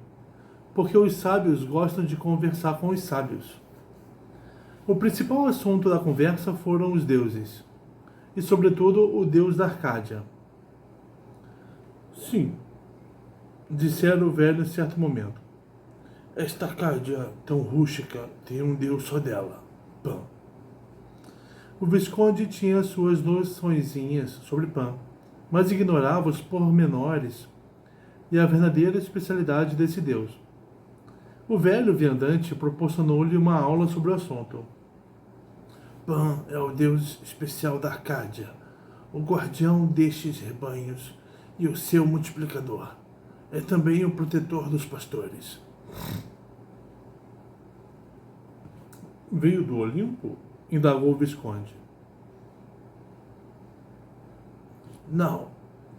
porque os sábios gostam de conversar com os sábios. O principal assunto da conversa foram os deuses, e sobretudo o deus da Arcádia. Sim, dissera o velho em certo momento. Esta Arcádia tão rústica tem um deus só dela, Pan. O Visconde tinha suas noçõezinhas sobre Pan, mas ignorava os pormenores e a verdadeira especialidade desse deus. O velho viandante proporcionou-lhe uma aula sobre o assunto. Pan é o deus especial da Arcádia, o guardião destes rebanhos e o seu multiplicador. É também o protetor dos pastores. Veio do Olimpo? Indagou o Visconde. Não,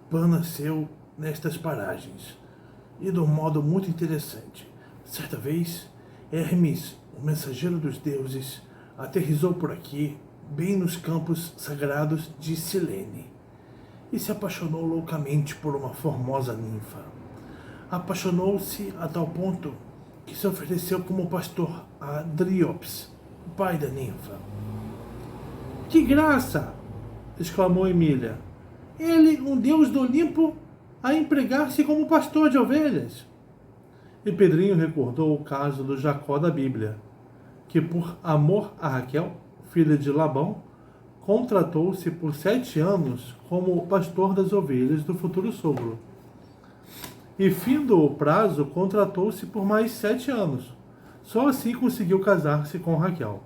Pan nasceu nestas paragens, e de um modo muito interessante. Certa vez, Hermes, o mensageiro dos deuses, aterrissou por aqui, bem nos campos sagrados de Silene, e se apaixonou loucamente por uma formosa ninfa. Apaixonou-se a tal ponto que se ofereceu como pastor a Dríops, o pai da ninfa. Que graça! Exclamou Emília. Ele, um deus do Olimpo, a empregar-se como pastor de ovelhas. E Pedrinho recordou o caso do Jacó da Bíblia, que por amor a Raquel, filha de Labão, contratou-se por 7 anos como pastor das ovelhas do futuro sogro. E, findo o prazo, contratou-se por mais 7 anos. Só assim conseguiu casar-se com Raquel.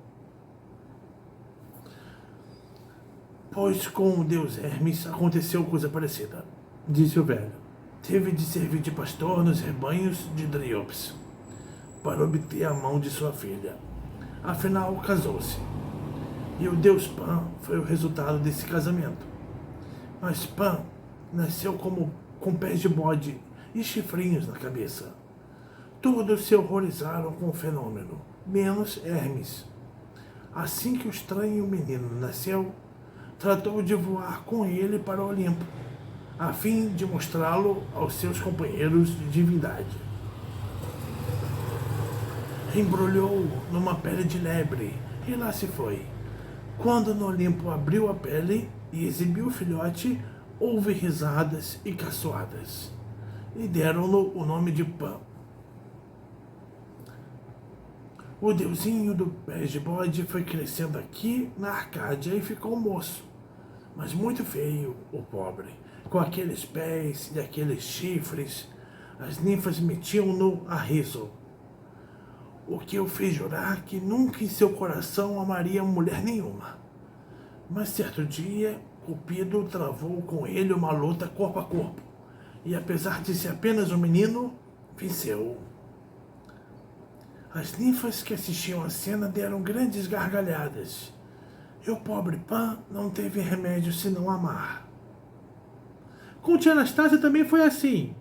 Pois com o deus Hermes aconteceu coisa parecida, disse o velho. Teve de servir de pastor nos rebanhos de Dríops, para obter a mão de sua filha. Afinal, casou-se. E o deus Pan foi o resultado desse casamento. Mas Pan nasceu com pés de bode e chifrinhos na cabeça. Todos se horrorizaram com o fenômeno, menos Hermes. Assim que o estranho menino nasceu, tratou de voar com ele para o Olimpo, a fim de mostrá-lo aos seus companheiros de divindade. Embrulhou-o numa pele de lebre e lá se foi. Quando no Olimpo abriu a pele e exibiu o filhote, houve risadas e caçoadas, e deram-no o nome de Pan. O deusinho do pé de bode foi crescendo aqui na Arcádia e ficou moço, mas muito feio, o pobre, com aqueles pés e aqueles chifres. As ninfas metiam-no a riso, o que o fez jurar que nunca em seu coração amaria mulher nenhuma. Mas certo dia, Cupido travou com ele uma luta corpo a corpo, e apesar de ser apenas um menino, venceu. As ninfas que assistiam à cena deram grandes gargalhadas, e o pobre Pan não teve remédio senão amar. Com tia Anastácia também foi assim,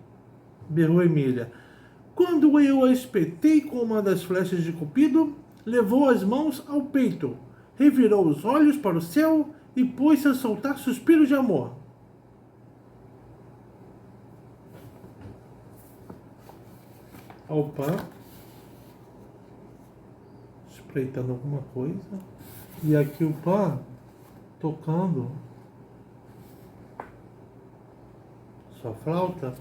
berrou Emília. Quando eu a espetei com uma das flechas de Cupido, levou as mãos ao peito, revirou os olhos para o céu e pôs-se a soltar suspiros de amor. Ao Pan, espreitando alguma coisa, e aqui o Pan tocando sua flauta,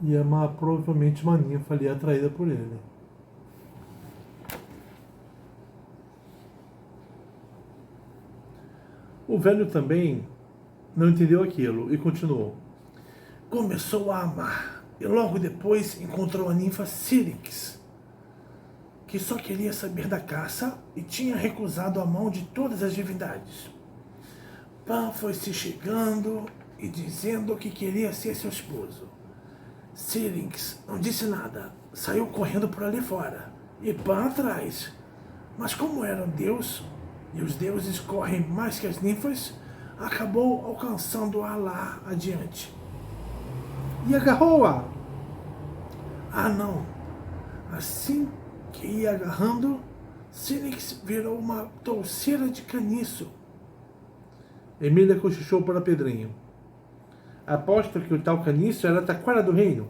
e é provavelmente uma ninfa ali atraída por ele. O velho também não entendeu aquilo e continuou. Começou a amar e logo depois encontrou a ninfa Sírinx, que só queria saber da caça e tinha recusado a mão de todas as divindades. Pan foi se chegando e dizendo que queria ser seu esposo. Sírinx não disse nada, saiu correndo por ali fora, e Pan atrás. Mas como era um deus, e os deuses correm mais que as ninfas, acabou alcançando-a lá adiante. E agarrou-a? Ah, não. Assim que ia agarrando, Sírinx virou uma touceira de caniço. Emília cochichou para Pedrinho. Aposto que o tal caniço era a taquara do reino.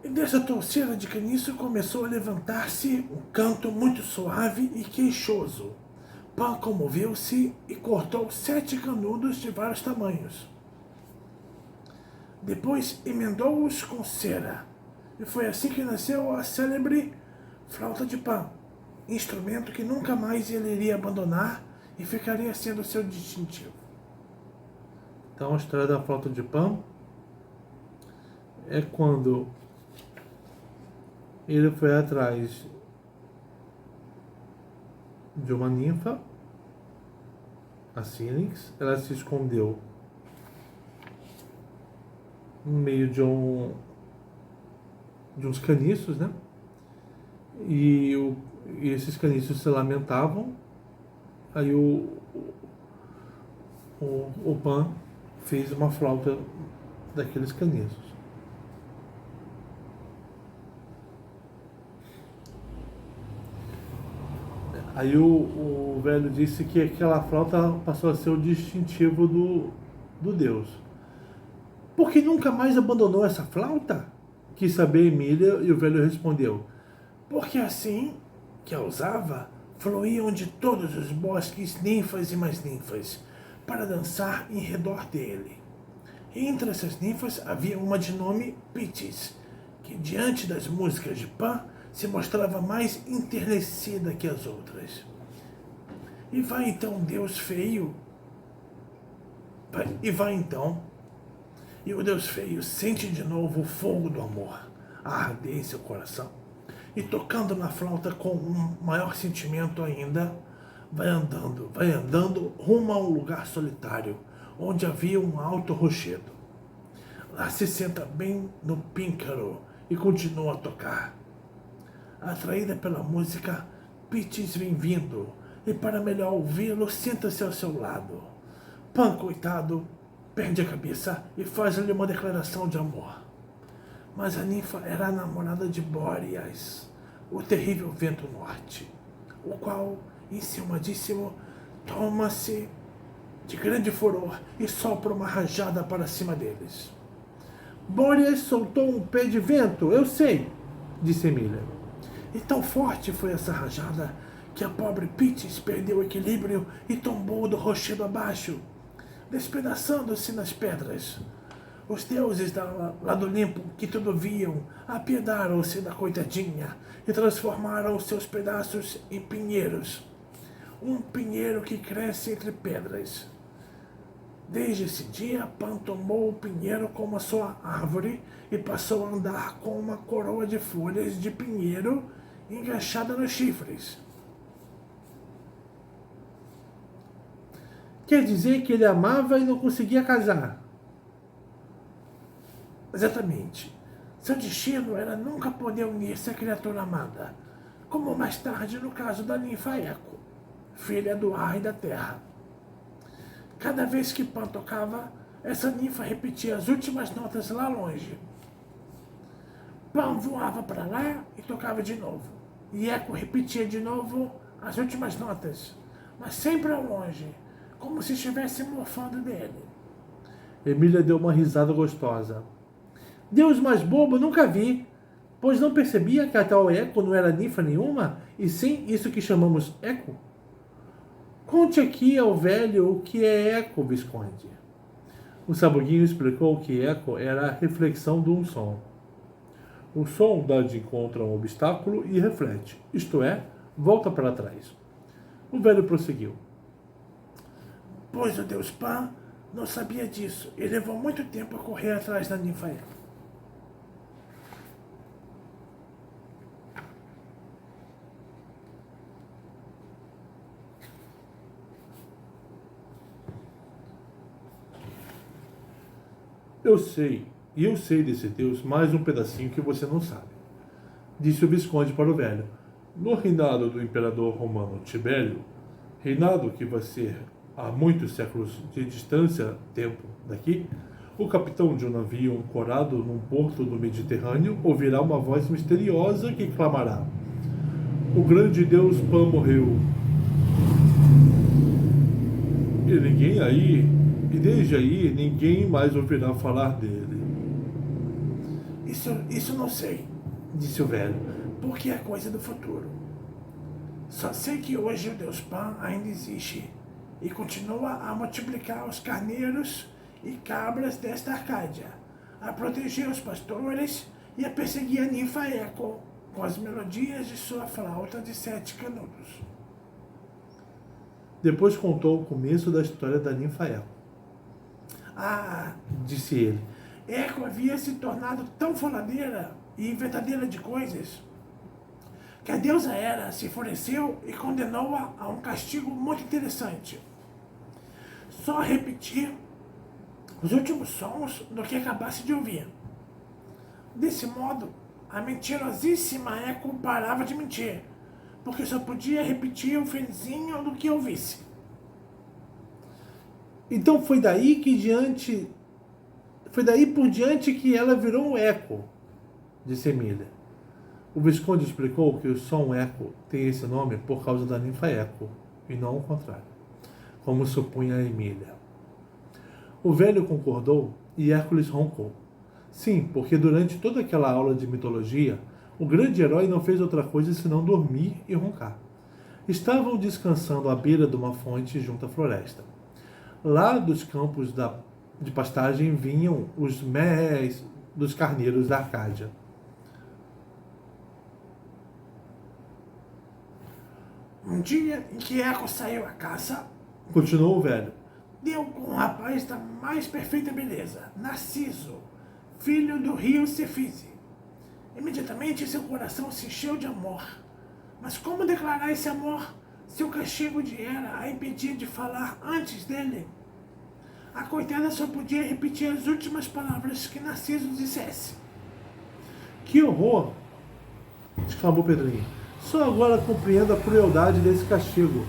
E dessa touceira de caniço começou a levantar-se um canto muito suave e queixoso. Pan comoveu-se e cortou 7 canudos de vários tamanhos. Depois emendou-os com cera. E foi assim que nasceu a célebre flauta de Pan, instrumento que nunca mais ele iria abandonar e ficaria sendo seu distintivo. Então a história da flauta de Pan é quando ele foi atrás de uma ninfa, a Sírinx. Ela se escondeu no meio de uns caniços, né? E esses caniços se lamentavam. Aí o Pan fez uma flauta daqueles caniços. Aí o velho disse que aquela flauta passou a ser o distintivo do Deus. Por que nunca mais abandonou essa flauta? Quis saber Emília, e o velho respondeu: porque assim que a usava, fluíam de todos os bosques ninfas e mais ninfas, para dançar em redor dele. E entre essas ninfas havia uma de nome Pittis, que diante das músicas de Pan se mostrava mais enternecida que as outras. E vai então Deus feio, e o Deus feio sente de novo o fogo do amor a arder em seu coração, e tocando na flauta com um maior sentimento ainda, vai andando rumo a um lugar solitário, onde havia um alto rochedo. Lá se senta bem no píncaro e continua a tocar. Atraída pela música, Pittis vem vindo, e para melhor ouvi-lo, senta-se ao seu lado. Pan, coitado, perde a cabeça e faz-lhe uma declaração de amor. Mas a ninfa era a namorada de Boreas, o terrível vento norte, o qual, enciumadíssimo, toma-se de grande furor e sopra uma rajada para cima deles. Boreas soltou um pé de vento, eu sei, disse Emília. E tão forte foi essa rajada que a pobre Pittis perdeu o equilíbrio e tombou do rochedo abaixo, despedaçando-se nas pedras. Os deuses lá do Olimpo, que tudo viam, apiedaram-se da coitadinha e transformaram os seus pedaços em pinheiros. Um pinheiro que cresce entre pedras. Desde esse dia, Pan tomou o pinheiro como a sua árvore e passou a andar com uma coroa de folhas de pinheiro enganchada nos chifres. Quer dizer que ele amava e não conseguia casar? Exatamente. Seu destino era nunca poder unir-se à criatura amada, como mais tarde no caso da ninfa Eco, filha do ar e da terra. Cada vez que Pan tocava, essa ninfa repetia as últimas notas lá longe. Pan voava para lá e tocava de novo, e Eco repetia de novo as últimas notas, mas sempre ao longe, como se estivesse mofando dele. Emília deu uma risada gostosa. Deus mais bobo nunca vi, pois não percebia que a tal Eco não era ninfa nenhuma, e sim isso que chamamos eco? Conte aqui ao velho o que é eco, Visconde. O sabuguinho explicou que eco era a reflexão de um som. O som dá de encontro a um obstáculo e reflete, isto é, volta para trás. O velho prosseguiu. Pois o deus Pan não sabia disso e levou muito tempo a correr atrás da ninfa Eco. Eu sei desse Deus mais um pedacinho que você não sabe, disse o Visconde para o velho. No reinado do imperador romano Tibério, reinado que vai ser há muitos séculos de distância, tempo daqui, o capitão de um navio ancorado num porto do Mediterrâneo ouvirá uma voz misteriosa que clamará: o grande Deus Pan morreu. E desde aí ninguém mais ouvirá falar dele. Isso não sei, disse o velho, porque é coisa do futuro. Só sei que hoje o Deus Pan ainda existe e continua a multiplicar os carneiros e cabras desta Arcádia, a proteger os pastores e a perseguir a ninfa Eco com as melodias de sua flauta de 7 canudos. Depois contou o começo da história da ninfa Eco. Ah, disse ele, Eco havia se tornado tão faladeira e inventadeira de coisas que a deusa Hera se enfureceu e condenou-a a um castigo muito interessante. Só repetir os últimos sons do que acabasse de ouvir. Desse modo, a mentirosíssima Eco parava de mentir, porque só podia repetir o finzinho do que ouvisse. Então foi daí por diante que ela virou um eco, disse Emília. O Visconde explicou que o som Eco tem esse nome por causa da ninfa Eco, e não o contrário, como supunha Emília. O velho concordou e Hércules roncou. Sim, porque durante toda aquela aula de mitologia, o grande herói não fez outra coisa senão dormir e roncar. Estavam descansando à beira de uma fonte junto à floresta. Lá dos campos de pastagem vinham os més dos carneiros da Arcádia. Um dia em que Eco saiu à caça, Continuou o velho. deu com um rapaz da mais perfeita beleza, Narciso, filho do rio Cefise. Imediatamente seu coração se encheu de amor. Mas como declarar esse amor se o castigo de Hera a impedia de falar antes dele? A coitada só podia repetir as últimas palavras que Narciso dissesse. Que horror! Exclamou Pedrinho. Só agora compreendo a crueldade desse castigo.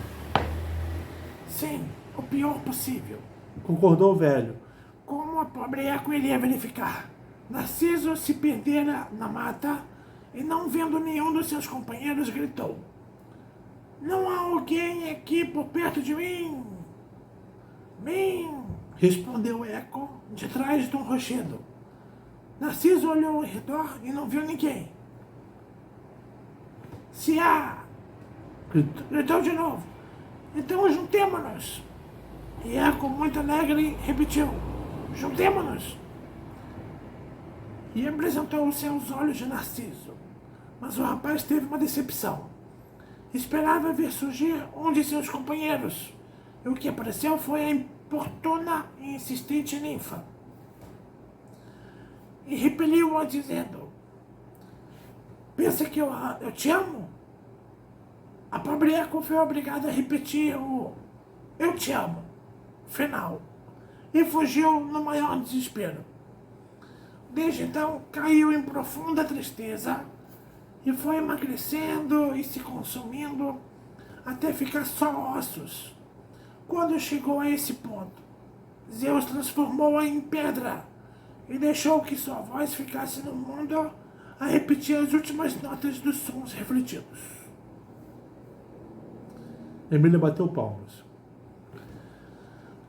Sim, o pior possível. Concordou o velho. Como a pobre Eco iria verificar? Narciso se perdera na mata e, não vendo nenhum dos seus companheiros, gritou: "Não há alguém aqui por perto de mim?" "Mim!" respondeu Eco, de trás de um rochedo. Narciso olhou ao redor e não viu ninguém. "Se há!" gritou de novo. "Então juntemo-nos!" E Eco, muito alegre, repetiu: "Juntemo-nos!" E apresentou os seus olhos de Narciso. Mas o rapaz teve uma decepção. Esperava ver surgir um de seus companheiros, e o que apareceu foi a importuna e insistente ninfa. E repeliu-a dizendo: "Pensa que eu te amo?" A pobre Eco foi obrigada a repetir o "eu te amo" final, e fugiu no maior desespero. Desde então caiu em profunda tristeza e foi emagrecendo e se consumindo até ficar só ossos. Quando chegou a esse ponto, Zeus transformou-a em pedra e deixou que sua voz ficasse no mundo a repetir as últimas notas dos sons refletidos. Emília bateu palmas.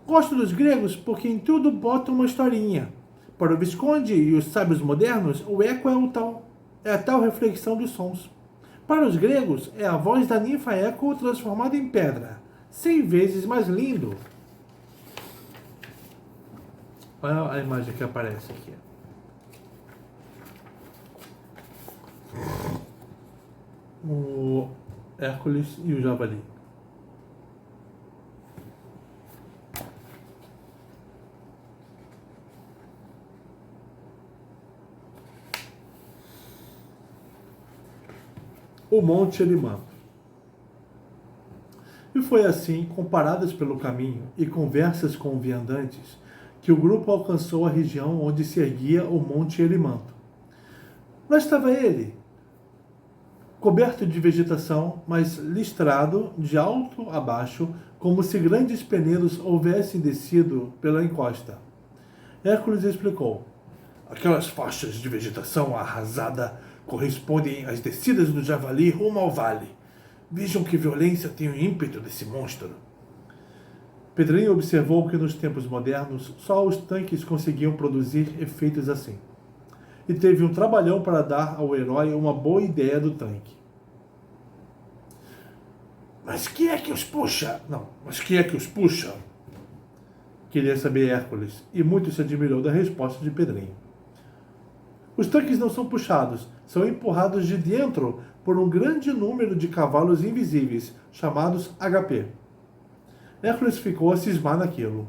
Gosto dos gregos porque em tudo botam uma historinha. Para o Visconde e os sábios modernos, o eco é a tal reflexão dos sons. Para os gregos, é a voz da ninfa Eco transformada em pedra, 100 vezes mais lindo. Olha a imagem que aparece aqui. O Hércules e o Javali. O Monte Erimanto. E foi assim, comparadas pelo caminho e conversas com viandantes, que o grupo alcançou a região onde se erguia o Monte Erimanto. Lá estava ele, coberto de vegetação, mas listrado de alto a baixo, como se grandes peneiros houvessem descido pela encosta. Hércules explicou: aquelas faixas de vegetação arrasada correspondem às descidas do Javali rumo ao vale. Vejam que violência tem o ímpeto desse monstro. Pedrinho observou que nos tempos modernos só os tanques conseguiam produzir efeitos assim. E teve um trabalhão para dar ao herói uma boa ideia do tanque. Mas que é que os puxa? Mas quem é que os puxa? Queria saber Hércules, e muito se admirou da resposta de Pedrinho. Os tanques não são puxados, são empurrados de dentro por um grande número de cavalos invisíveis, chamados HP. Hércules ficou a cismar naquilo.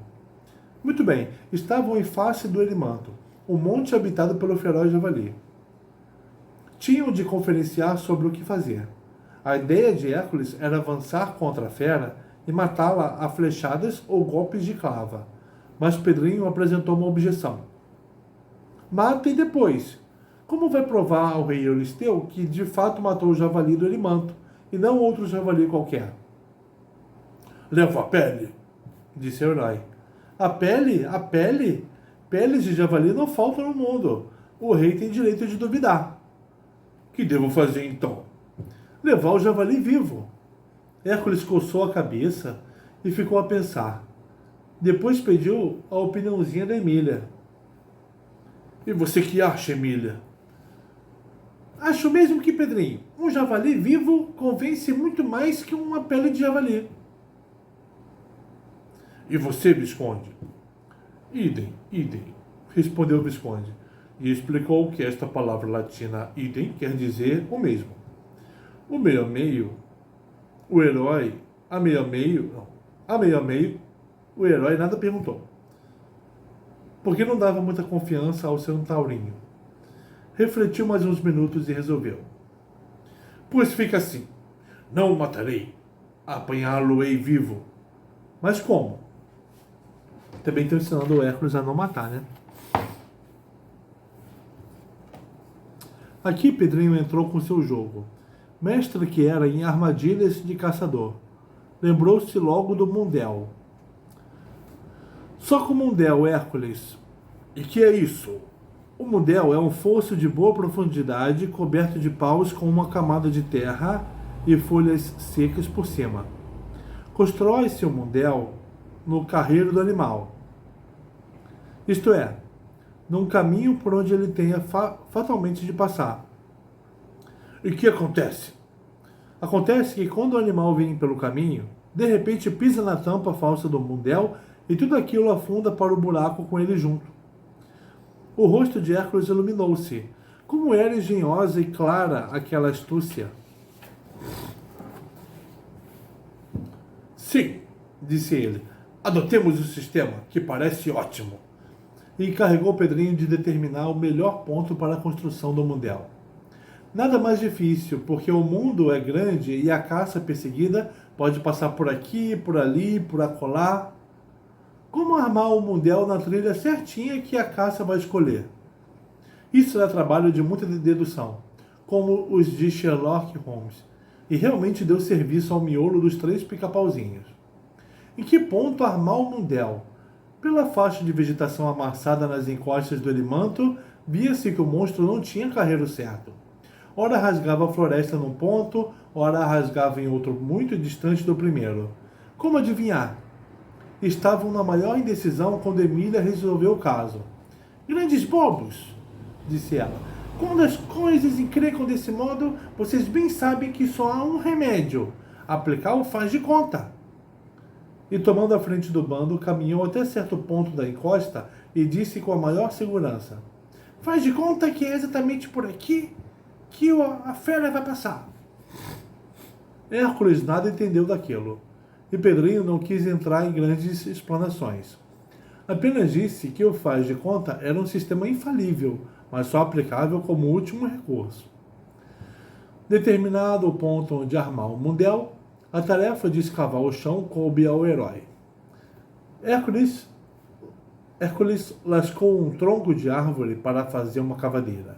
Muito bem, estavam em face do Erimanto, um monte habitado pelo feroz javali. Tinham de conferenciar sobre o que fazer. A ideia de Hércules era avançar contra a fera e matá-la a flechadas ou golpes de clava. Mas Pedrinho apresentou uma objeção. Mata e depois. Como vai provar ao rei Euristeu que de fato matou o javali do Erimanto e não outro javali qualquer? Levo a pele, disse o herói. A pele? A pele? Peles de javali não faltam no mundo. O rei tem direito de duvidar. Que devo fazer então? Levar o javali vivo. Hércules coçou a cabeça e ficou a pensar. Depois pediu a opiniãozinha da Emília. E você que acha, Emília? Acho mesmo que, Pedrinho, um javali vivo convence muito mais que uma pele de javali. E você, Visconde? Idem, idem, respondeu o Visconde, e explicou que esta palavra latina idem quer dizer o mesmo. O meio a meio, o herói, a meio a meio, não, a meio a meio, o herói nada perguntou, porque não dava muita confiança ao seu taurinho. Refletiu mais uns minutos e resolveu. Pois fica assim, não o matarei, apanhá-lo-ei vivo. Mas como? Também estão ensinando o Hércules a não matar, né? Aqui Pedrinho entrou com seu jogo. Mestre que era em armadilhas de caçador. Lembrou-se logo do Mundel. Só com o Mundel, Hércules. E que é isso? O Mundel é um fosso de boa profundidade, coberto de paus com uma camada de terra e folhas secas por cima. Constrói-se o Mundel no carreiro do animal. Isto é, num caminho por onde ele tenha fatalmente de passar. E o que acontece? Acontece que quando o animal vem pelo caminho, de repente pisa na tampa falsa do Mundel e tudo aquilo afunda para o buraco com ele junto. O rosto de Hércules iluminou-se. Como era engenhosa e clara aquela astúcia. Sim, disse ele, adotemos o sistema, que parece ótimo. E encarregou Pedrinho de determinar o melhor ponto para a construção do Mundel. Nada mais difícil, porque o mundo é grande e a caça perseguida pode passar por aqui, por ali, por acolá. Como armar o Mundel na trilha certinha que a caça vai escolher? Isso é trabalho de muita dedução, como os de Sherlock Holmes, e realmente deu serviço ao miolo dos 3 pica-pauzinhos. Em que ponto armar o Mundel? Pela faixa de vegetação amassada nas encostas do elimanto, via-se que o monstro não tinha carreiro certo. Ora rasgava a floresta num ponto, ora a rasgava em outro muito distante do primeiro. Como adivinhar? Estavam na maior indecisão quando Emília resolveu o caso. Grandes bobos, disse ela. Quando as coisas encrencam desse modo, vocês bem sabem que só há um remédio. Aplicar o faz de conta. E tomando a frente do bando, caminhou até certo ponto da encosta e disse com a maior segurança. Faz de conta que é exatamente por aqui que a fera vai passar. Hércules nada entendeu daquilo. E Pedrinho não quis entrar em grandes explanações. Apenas disse que o faz de conta era um sistema infalível, mas só aplicável como último recurso. Determinado o ponto onde armar o Mundel, a tarefa de escavar o chão coube ao herói. Hércules lascou um tronco de árvore para fazer uma cavadeira,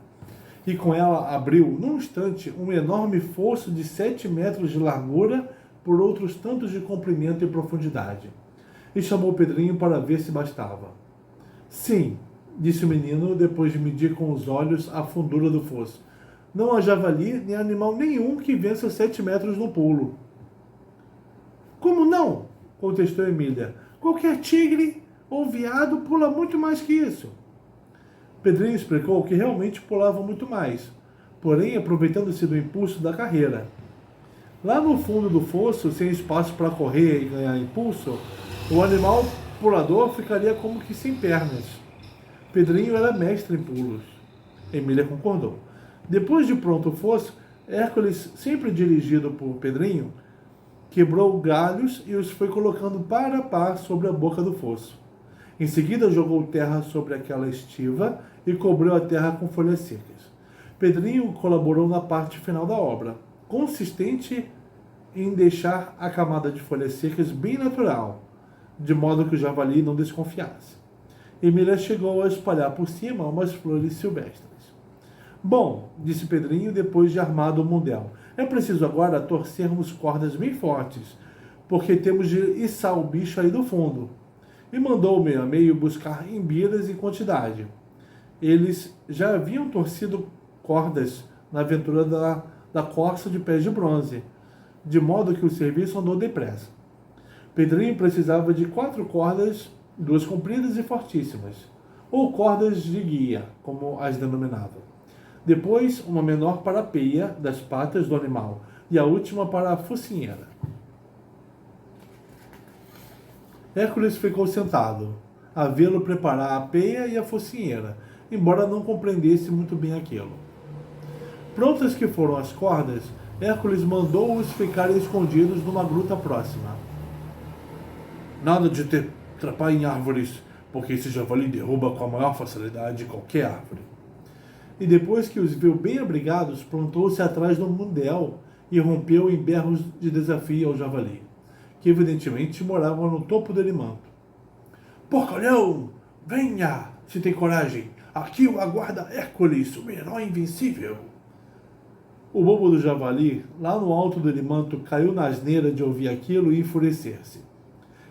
e com ela abriu, num instante, um enorme fosso de 7 metros de largura por outros tantos de comprimento e profundidade, e chamou Pedrinho para ver se bastava. Sim, disse o menino, depois de medir com os olhos a fundura do fosso. Não há javali nem animal nenhum que vença 7 metros no pulo. Como não? Contestou Emília. Qualquer tigre ou veado pula muito mais que isso. Pedrinho explicou que realmente pulava muito mais, porém aproveitando-se do impulso da carreira. Lá no fundo do fosso, sem espaço para correr e ganhar impulso, o animal pulador ficaria como que sem pernas. Pedrinho era mestre em pulos. Emília concordou. Depois de pronto o fosso, Hércules, sempre dirigido por Pedrinho, quebrou galhos e os foi colocando par a par sobre a boca do fosso. Em seguida jogou terra sobre aquela estiva e cobriu a terra com folhas secas. Pedrinho colaborou na parte final da obra, consistente em deixar a camada de folhas secas bem natural, de modo que o javali não desconfiasse. Emília chegou a espalhar por cima umas flores silvestres. Bom, disse Pedrinho depois de armado o Mundel, é preciso agora torcermos cordas bem fortes, porque temos de içar o bicho aí do fundo. E mandou o meio a meio buscar embiras em quantidade. Eles já haviam torcido cordas na aventura da corça de pés de bronze, de modo que o serviço andou depressa. Pedrinho precisava de 4 cordas, 2 compridas e fortíssimas, ou cordas de guia, como as denominavam. Depois, uma menor para a peia das patas do animal e a última para a focinheira. Hércules ficou sentado, a vê-lo preparar a peia e a focinheira, embora não compreendesse muito bem aquilo. Prontas que foram as cordas, Hércules mandou-os ficarem escondidos numa gruta próxima. Nada de ter trepar em árvores, porque esse javali derruba com a maior facilidade qualquer árvore. E depois que os viu bem abrigados, plantou-se atrás do mundel e rompeu em berros de desafio ao javali, que evidentemente morava no topo do elimanto. Porcalhão, venha, se tem coragem, aqui o aguarda Hércules, o herói invencível. O bobo do javali, lá no alto do elimanto, caiu na asneira de ouvir aquilo e enfurecer-se.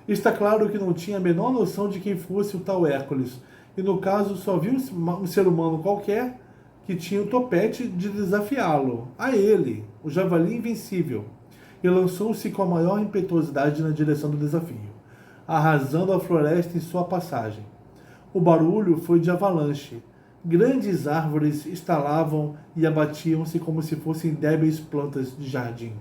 Está claro que não tinha a menor noção de quem fosse o tal Hércules, e no caso só viu um ser humano qualquer que tinha o topete de desafiá-lo, a ele, o javali invencível, e lançou-se com a maior impetuosidade na direção do desafio, arrasando a floresta em sua passagem. O barulho foi de avalanche. Grandes árvores estalavam e abatiam-se como se fossem débeis plantas de jardim.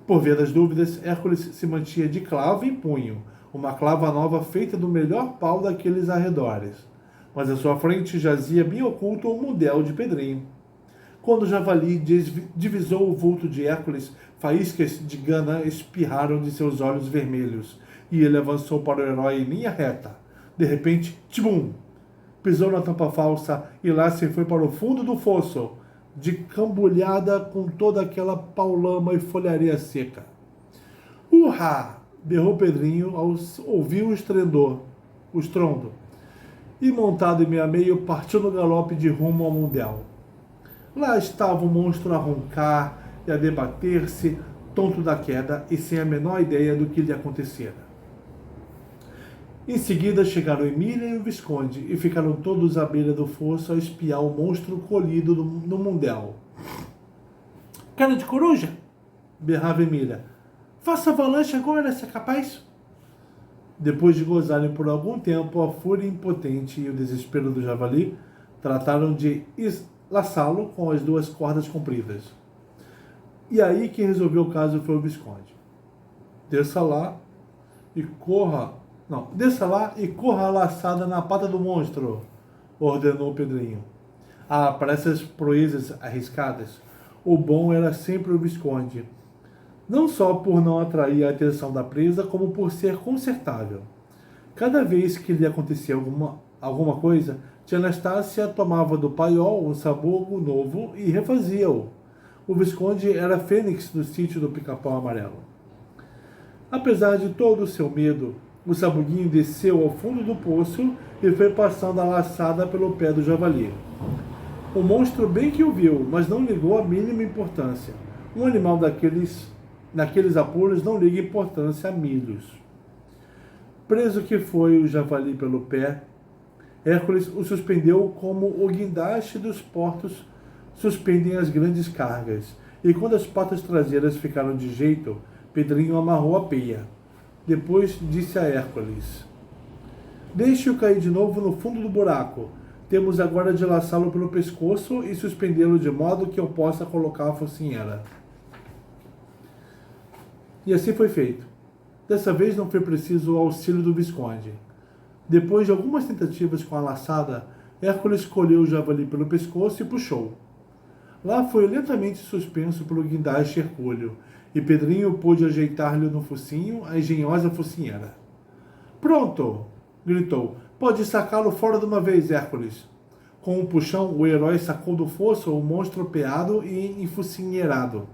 Por via das dúvidas, Hércules se mantinha de clava em punho, uma clava nova feita do melhor pau daqueles arredores. Mas à sua frente jazia bem oculto um mundel de Pedrinho. Quando o javali divisou o vulto de Hércules, faíscas de gana espirraram de seus olhos vermelhos, e ele avançou para o herói em linha reta. De repente, tibum! Pisou na tampa falsa e lá se foi para o fundo do fosso, de cambulhada com toda aquela paulama e folharia seca. Urra! Berrou Pedrinho ao ouvir o estrondo. E montado em meio a meio, partiu no galope de rumo ao mundel. Lá estava o monstro a roncar e a debater-se, tonto da queda e sem a menor ideia do que lhe acontecera. Em seguida chegaram Emília e o Visconde e ficaram todos à beira do fosso a espiar o monstro colhido no mundel. Cara de coruja? Berrava Emília. Faça avalanche agora, se é capaz. Depois de gozarem por algum tempo a fúria impotente e o desespero do javali, trataram de laçá-lo com as 2 cordas compridas. E aí quem resolveu o caso foi o Visconde. Desça lá e corra a laçada na pata do monstro, ordenou Pedrinho. Para essas proezas arriscadas, o bom era sempre o Visconde, não só por não atrair a atenção da presa, como por ser consertável. Cada vez que lhe acontecia alguma coisa, tia Anastácia tomava do paiol um sabugo novo e refazia-o. O Visconde era fênix do sítio do Pica-Pau Amarelo. Apesar de todo o seu medo, o sabuguinho desceu ao fundo do poço e foi passando a laçada pelo pé do javali. O monstro bem que o viu, mas não ligou a mínima importância. Um animal naqueles apuros não liga importância a milhos. Preso que foi o javali pelo pé, Hércules o suspendeu como o guindaste dos portos suspendem as grandes cargas, e quando as patas traseiras ficaram de jeito, Pedrinho amarrou a peia. Depois disse a Hércules: Deixe-o cair de novo no fundo do buraco. Temos agora de laçá-lo pelo pescoço e suspendê-lo de modo que eu possa colocar a focinheira. E assim foi feito. Dessa vez não foi preciso o auxílio do Visconde. Depois de algumas tentativas com a laçada, Hércules colheu o javali pelo pescoço e puxou. Lá foi lentamente suspenso pelo guindaste hercúleo, e Pedrinho pôde ajeitar-lhe no focinho a engenhosa focinheira. Pronto! Gritou. Pode sacá-lo fora de uma vez, Hércules. Com um puxão, o herói sacou do fosso o monstro peado e enfocinheirado.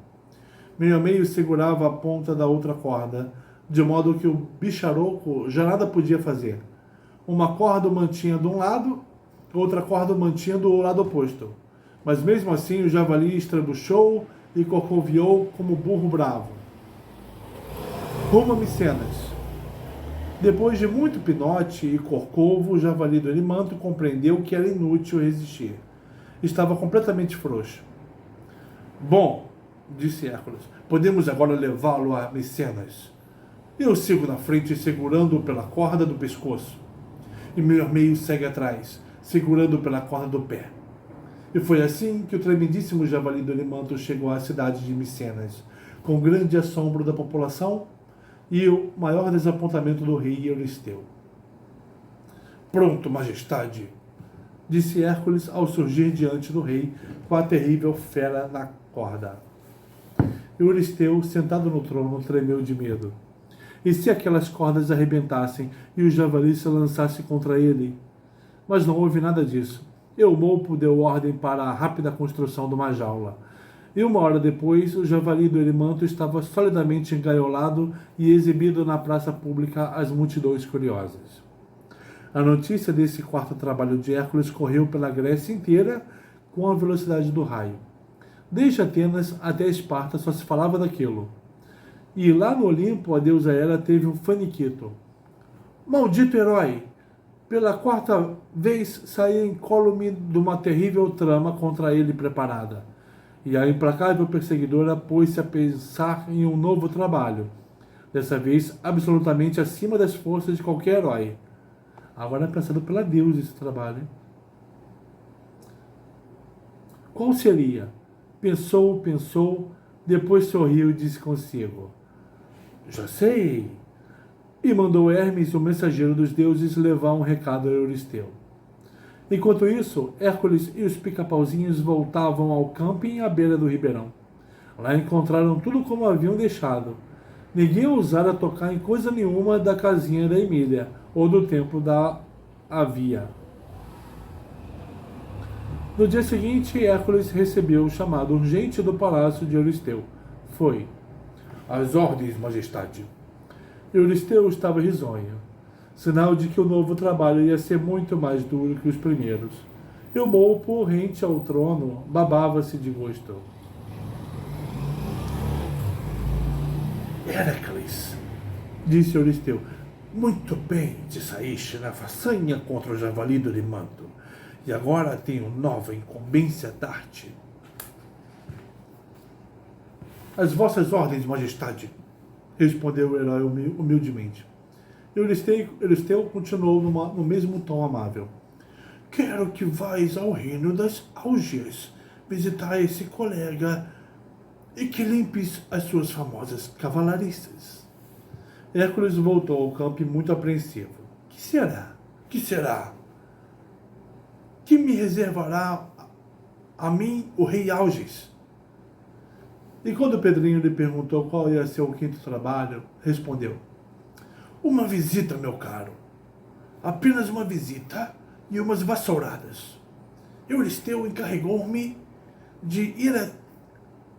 Meio a meio segurava a ponta da outra corda, de modo que o bicharoco já nada podia fazer. Uma corda o mantinha de um lado, outra corda o mantinha do lado oposto. Mas mesmo assim o javali estrebuchou e corcoviou como burro bravo. Rumo a Micenas. Depois de muito pinote e corcovo, o javali do Elimanto compreendeu que era inútil resistir. Estava completamente frouxo. Bom, disse Hércules, podemos agora levá-lo a Micenas. Eu sigo na frente, segurando-o pela corda do pescoço, e meu armeio segue atrás, segurando pela corda do pé. E foi assim que o tremendíssimo javali do Erimanto chegou à cidade de Micenas, com grande assombro da população e o maior desapontamento do rei Euristeu. Pronto, majestade, disse Hércules ao surgir diante do rei com a terrível fera na corda. Euristeu, sentado no trono, tremeu de medo. E se aquelas cordas arrebentassem e o javali se lançasse contra ele? Mas não houve nada disso. Eumolpo deu ordem para a rápida construção de uma jaula. E 1 hora depois, o javali do Erimanto estava solidamente engaiolado e exibido na praça pública às multidões curiosas. A notícia desse quarto trabalho de Hércules correu pela Grécia inteira com a velocidade do raio. Desde Atenas até Esparta só se falava daquilo. E lá no Olimpo a deusa Hera teve um faniquito. Maldito herói! Pela 4ª vez saía incólume de uma terrível trama contra ele preparada. E a implacável perseguidora pôs-se a pensar em um novo trabalho, dessa vez absolutamente acima das forças de qualquer herói. Agora é pensado pela deusa esse trabalho. Qual seria? Pensou, depois sorriu e disse consigo: já sei! E mandou Hermes, o mensageiro dos deuses, levar um recado a Euristeu. Enquanto isso, Hércules e os pica-pauzinhos voltavam ao camping à beira do ribeirão. Lá encontraram tudo como haviam deixado. Ninguém ousara tocar em coisa nenhuma da casinha da Emília ou do templo da Havia. No dia seguinte, Hércules recebeu o chamado urgente do palácio de Euristeu. Foi: "As ordens, majestade." Euristeu estava risonho, sinal de que o novo trabalho ia ser muito mais duro que os primeiros. Eumolpo, rente ao trono, babava-se de gosto. "Hércules", disse Euristeu, "muito bem te saíste na façanha contra o javali do Erimanto, e agora tenho nova incumbência a dar-te." "As vossas ordens, majestade", respondeu o herói humildemente. Euristeu continuou no mesmo tom amável. "Quero que vás ao reino das Áugeas visitar esse colega e que limpes as suas famosas cavalariças." Hércules voltou ao campo muito apreensivo. Que será? Que me reservará a mim o rei Auges?" E quando Pedrinho lhe perguntou qual ia ser o 5º trabalho, respondeu: "Uma visita, meu caro. Apenas uma visita e umas vassouradas. Euristeu encarregou-me de ir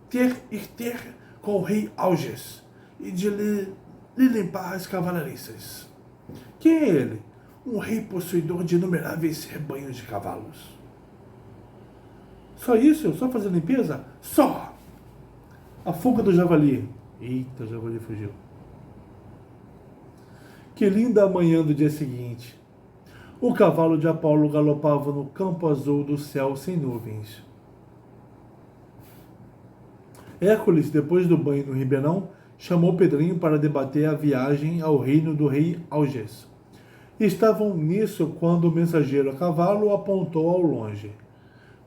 ter com o rei Auges e de lhe limpar as cavalariças." "Quem é ele?" "Um rei possuidor de inumeráveis rebanhos de cavalos." "Só isso? Só fazer limpeza?" "Só!" "A fuga do javali." Eita, o javali fugiu. Que linda manhã do dia seguinte. O cavalo de Apolo galopava no campo azul do céu sem nuvens. Hércules, depois do banho no ribeirão, chamou Pedrinho para debater a viagem ao reino do rei Auges. Estavam nisso quando o mensageiro a cavalo apontou ao longe.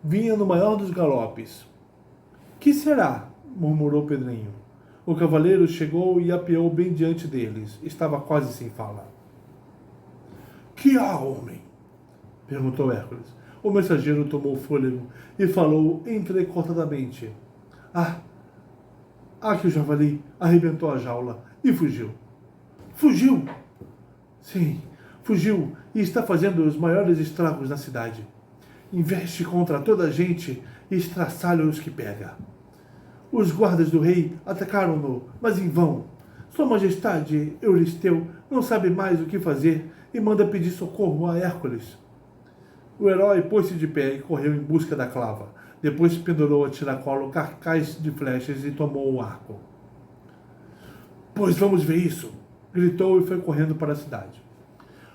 Vinha no maior dos galopes. "Que será?" murmurou Pedrinho. O cavaleiro chegou e apeou bem diante deles. Estava quase sem fala. "Que há, homem?" perguntou Hércules. O mensageiro tomou fôlego e falou entrecortadamente: Que o javali arrebentou a jaula e fugiu." "Fugiu?" "Sim, fugiu e está fazendo os maiores estragos na cidade. Investe contra toda a gente e estraçalha os que pega. Os guardas do rei atacaram-no, mas em vão. Sua Majestade, Euristeu, não sabe mais o que fazer e manda pedir socorro a Hércules." O herói pôs-se de pé e correu em busca da clava. Depois pendurou a tiracolo carcaz de flechas e tomou o arco. "Pois vamos ver isso!" gritou e foi correndo para a cidade.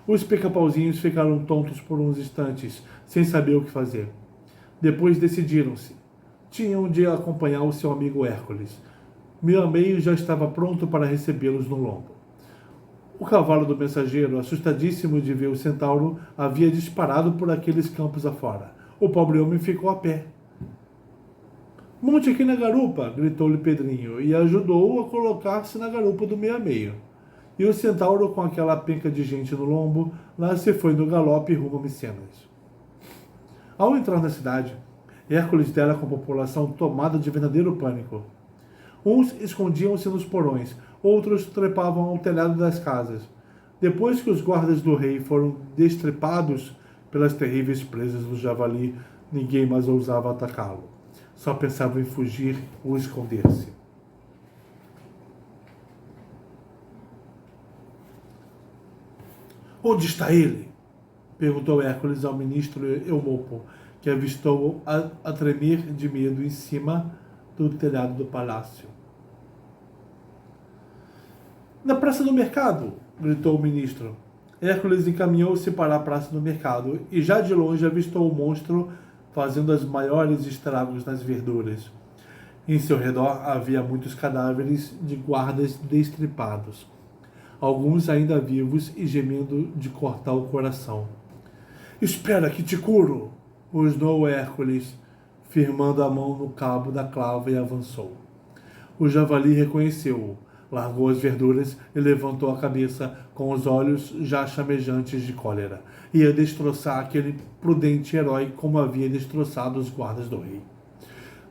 Os pica-pauzinhos ficaram tontos por uns instantes, sem saber o que fazer. Depois decidiram-se. tinham de acompanhar o seu amigo Hércules. Meio já estava pronto para recebê-los no lombo. O cavalo do mensageiro, assustadíssimo de ver o centauro, havia disparado por aqueles campos afora. O pobre homem ficou a pé. "Monte aqui na garupa!" gritou-lhe Pedrinho, e ajudou-o a colocar-se na garupa do meio. E o centauro, com aquela penca de gente no lombo, lá se foi no galope rumo a Micenas. Ao entrar na cidade, Hércules dera com a população tomada de verdadeiro pânico. Uns escondiam-se nos porões, outros trepavam ao telhado das casas. Depois que os guardas do rei foram destripados pelas terríveis presas do javali, ninguém mais ousava atacá-lo. Só pensava em fugir ou esconder-se. "Onde está ele?" perguntou Hércules ao ministro Eumopo, que avistou-o a tremer de medo em cima do telhado do palácio. "Na praça do mercado!" gritou o ministro. Hércules encaminhou-se para a praça do mercado e já de longe avistou o monstro fazendo os maiores estragos nas verduras. Em seu redor havia muitos cadáveres de guardas destripados, alguns ainda vivos e gemendo de cortar o coração. "Espera que te curo!" rosnou Hércules, firmando a mão no cabo da clava, e avançou. O javali reconheceu-o, largou as verduras e levantou a cabeça com os olhos já chamejantes de cólera. Ia destroçar aquele prudente herói como havia destroçado os guardas do rei.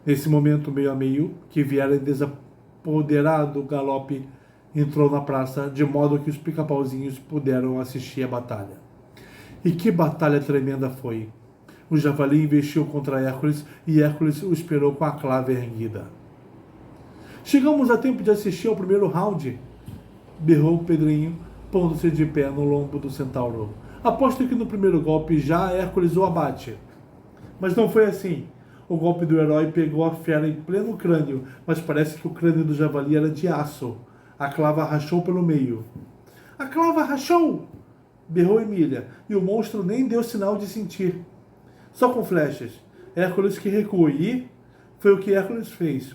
Nesse momento, meio, que viera desapoderado galope, entrou na praça, de modo que os pica-pauzinhos puderam assistir à batalha. E que batalha tremenda foi! O javali investiu contra Hércules e Hércules o esperou com a clava erguida. "Chegamos a tempo de assistir ao primeiro round!" berrou Pedrinho, pondo-se de pé no lombo do centauro. "Aposto que no primeiro golpe já Hércules o abate." Mas não foi assim. O golpe do herói pegou a fera em pleno crânio, mas parece que o crânio do javali era de aço. A clava rachou pelo meio. "A clava rachou!" berrou Emília, e o monstro nem deu sinal de sentir. Só com flechas. Hércules que recua, e foi o que Hércules fez.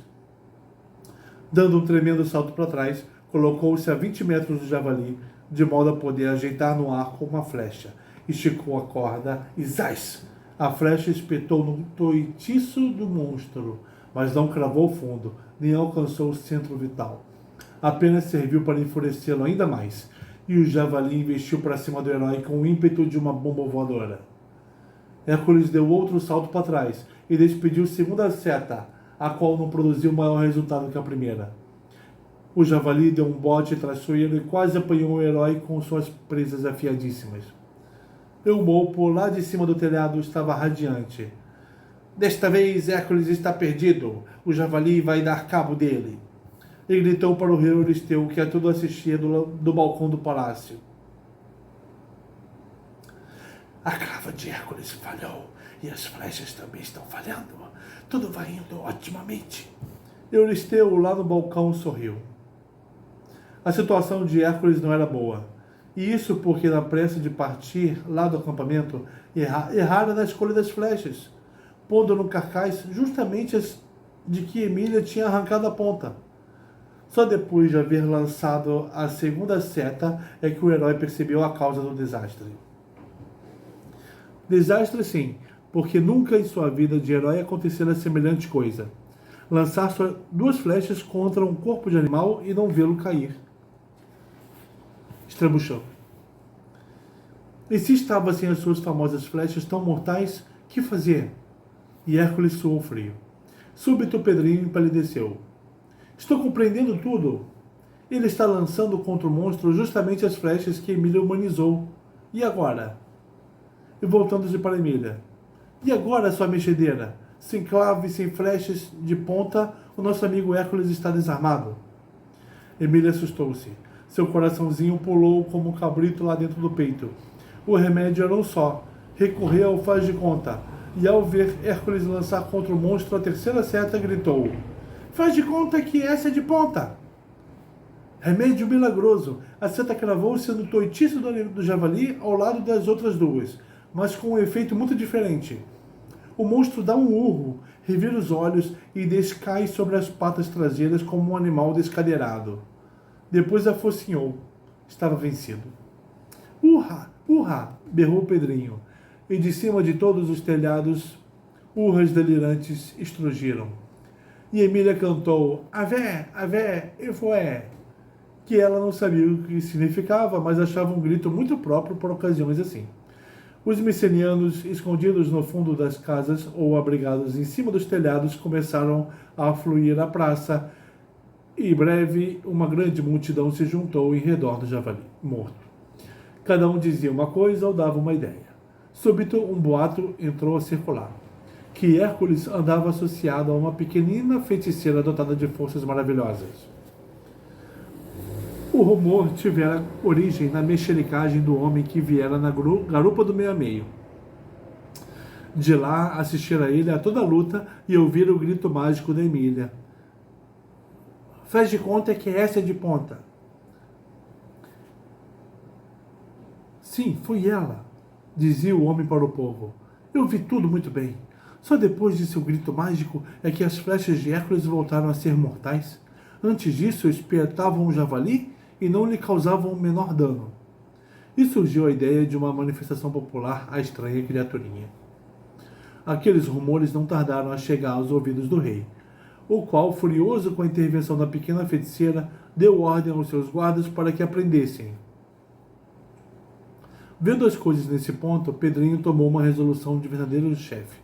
Dando um tremendo salto para trás, colocou-se a 20 metros do javali, de modo a poder ajeitar no ar com uma flecha. Esticou a corda e zás! A flecha espetou no toitiço do monstro, mas não cravou fundo, nem alcançou o centro vital. Apenas serviu para enfurecê-lo ainda mais, e o javali investiu para cima do herói com o ímpeto de uma bomba voadora. Hércules deu outro salto para trás e despediu segunda seta, a qual não produziu maior resultado que a primeira. O javali deu um bote traiçoeiro e quase apanhou o herói com suas presas afiadíssimas. Eumopo, lá de cima do telhado, estava radiante. "Desta vez Hércules está perdido. O javali vai dar cabo dele." E gritou para o rei Euristeu, que a tudo assistia do balcão do palácio. "A clava de Hércules falhou e as flechas também estão falhando. Tudo vai indo otimamente." Euristeu, lá no balcão, sorriu. A situação de Hércules não era boa. E isso porque, na pressa de partir lá do acampamento, errara na escolha das flechas, pondo no carcaz justamente as de que Emília tinha arrancado a ponta. Só depois de haver lançado a segunda seta é que o herói percebeu a causa do desastre. Desastre sim, porque nunca em sua vida de herói acontecera semelhante coisa. Lançar duas flechas contra um corpo de animal e não vê-lo cair. Estrebuchou. E se estava sem as suas famosas flechas tão mortais, que fazer? E Hércules suou frio. Súbito Pedrinho empalideceu. "Estou compreendendo tudo. Ele está lançando contra o monstro justamente as flechas que Emília humanizou. E agora?" E voltando-se para Emília. "E agora, sua mexedeira? Sem clave e sem flechas de ponta, o nosso amigo Hércules está desarmado." Emília assustou-se. Seu coraçãozinho pulou como um cabrito lá dentro do peito. O remédio era um só: recorrer ao faz de conta. E ao ver Hércules lançar contra o monstro a terceira seta, gritou: "Faz de conta que essa é de ponta!" Remédio milagroso. A seta cravou-se no toitiço do javali ao lado das outras duas, mas com um efeito muito diferente. O monstro dá um urro, revira os olhos e descai sobre as patas traseiras como um animal descadeirado. Depois afocinhou. Estava vencido. Urra! Urra! Berrou Pedrinho. E de cima de todos os telhados, urras delirantes estrugiram. E Emília cantou Avé, Avé, e foi, que ela não sabia o que significava, mas achava um grito muito próprio por ocasiões assim. Os micenianos, escondidos no fundo das casas ou abrigados em cima dos telhados, começaram a afluir à praça e, em breve, uma grande multidão se juntou em redor do javali, morto. Cada um dizia uma coisa ou dava uma ideia. Súbito, um boato entrou a circular, que Hércules andava associado a uma pequenina feiticeira dotada de forças maravilhosas. O rumor tivera origem na mexericagem do homem que viera na garupa do meio a meio. De lá, assistira ele a toda a luta e ouvira o grito mágico da Emília. Faz de conta que essa é de ponta. Sim, foi ela, dizia o homem para o povo. Eu vi tudo muito bem. Só depois de seu grito mágico é que as flechas de Hércules voltaram a ser mortais. Antes disso, espetavam um javali e não lhe causavam o menor dano. E surgiu a ideia de uma manifestação popular à estranha criaturinha. Aqueles rumores não tardaram a chegar aos ouvidos do rei, o qual, furioso com a intervenção da pequena feiticeira, deu ordem aos seus guardas para que a prendessem. Vendo as coisas nesse ponto, Pedrinho tomou uma resolução de verdadeiro chefe.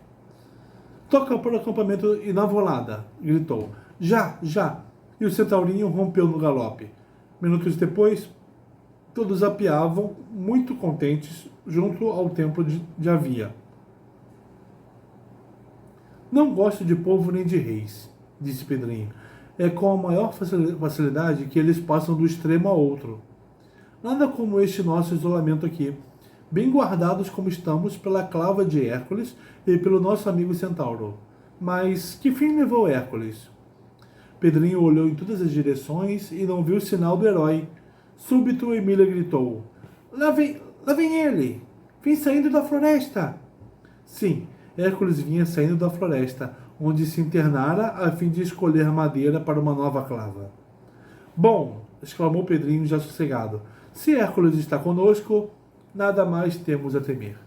Toca para o acampamento e na volada, gritou. Já, já! E o centaurinho rompeu no galope. Minutos depois, todos apeavam, muito contentes, junto ao templo de Havia. Não gosto de povo nem de reis, disse Pedrinho. É com a maior facilidade que eles passam do extremo a outro. Nada como este nosso isolamento aqui, bem guardados como estamos pela clava de Hércules e pelo nosso amigo Centauro. Mas que fim levou Hércules? Pedrinho olhou em todas as direções e não viu o sinal do herói. Súbito, Emília gritou. Lá vem ele! Vem saindo da floresta! Sim, Hércules vinha saindo da floresta, onde se internara a fim de escolher madeira para uma nova clava. Bom, exclamou Pedrinho já sossegado, se Hércules está conosco, nada mais temos a temer.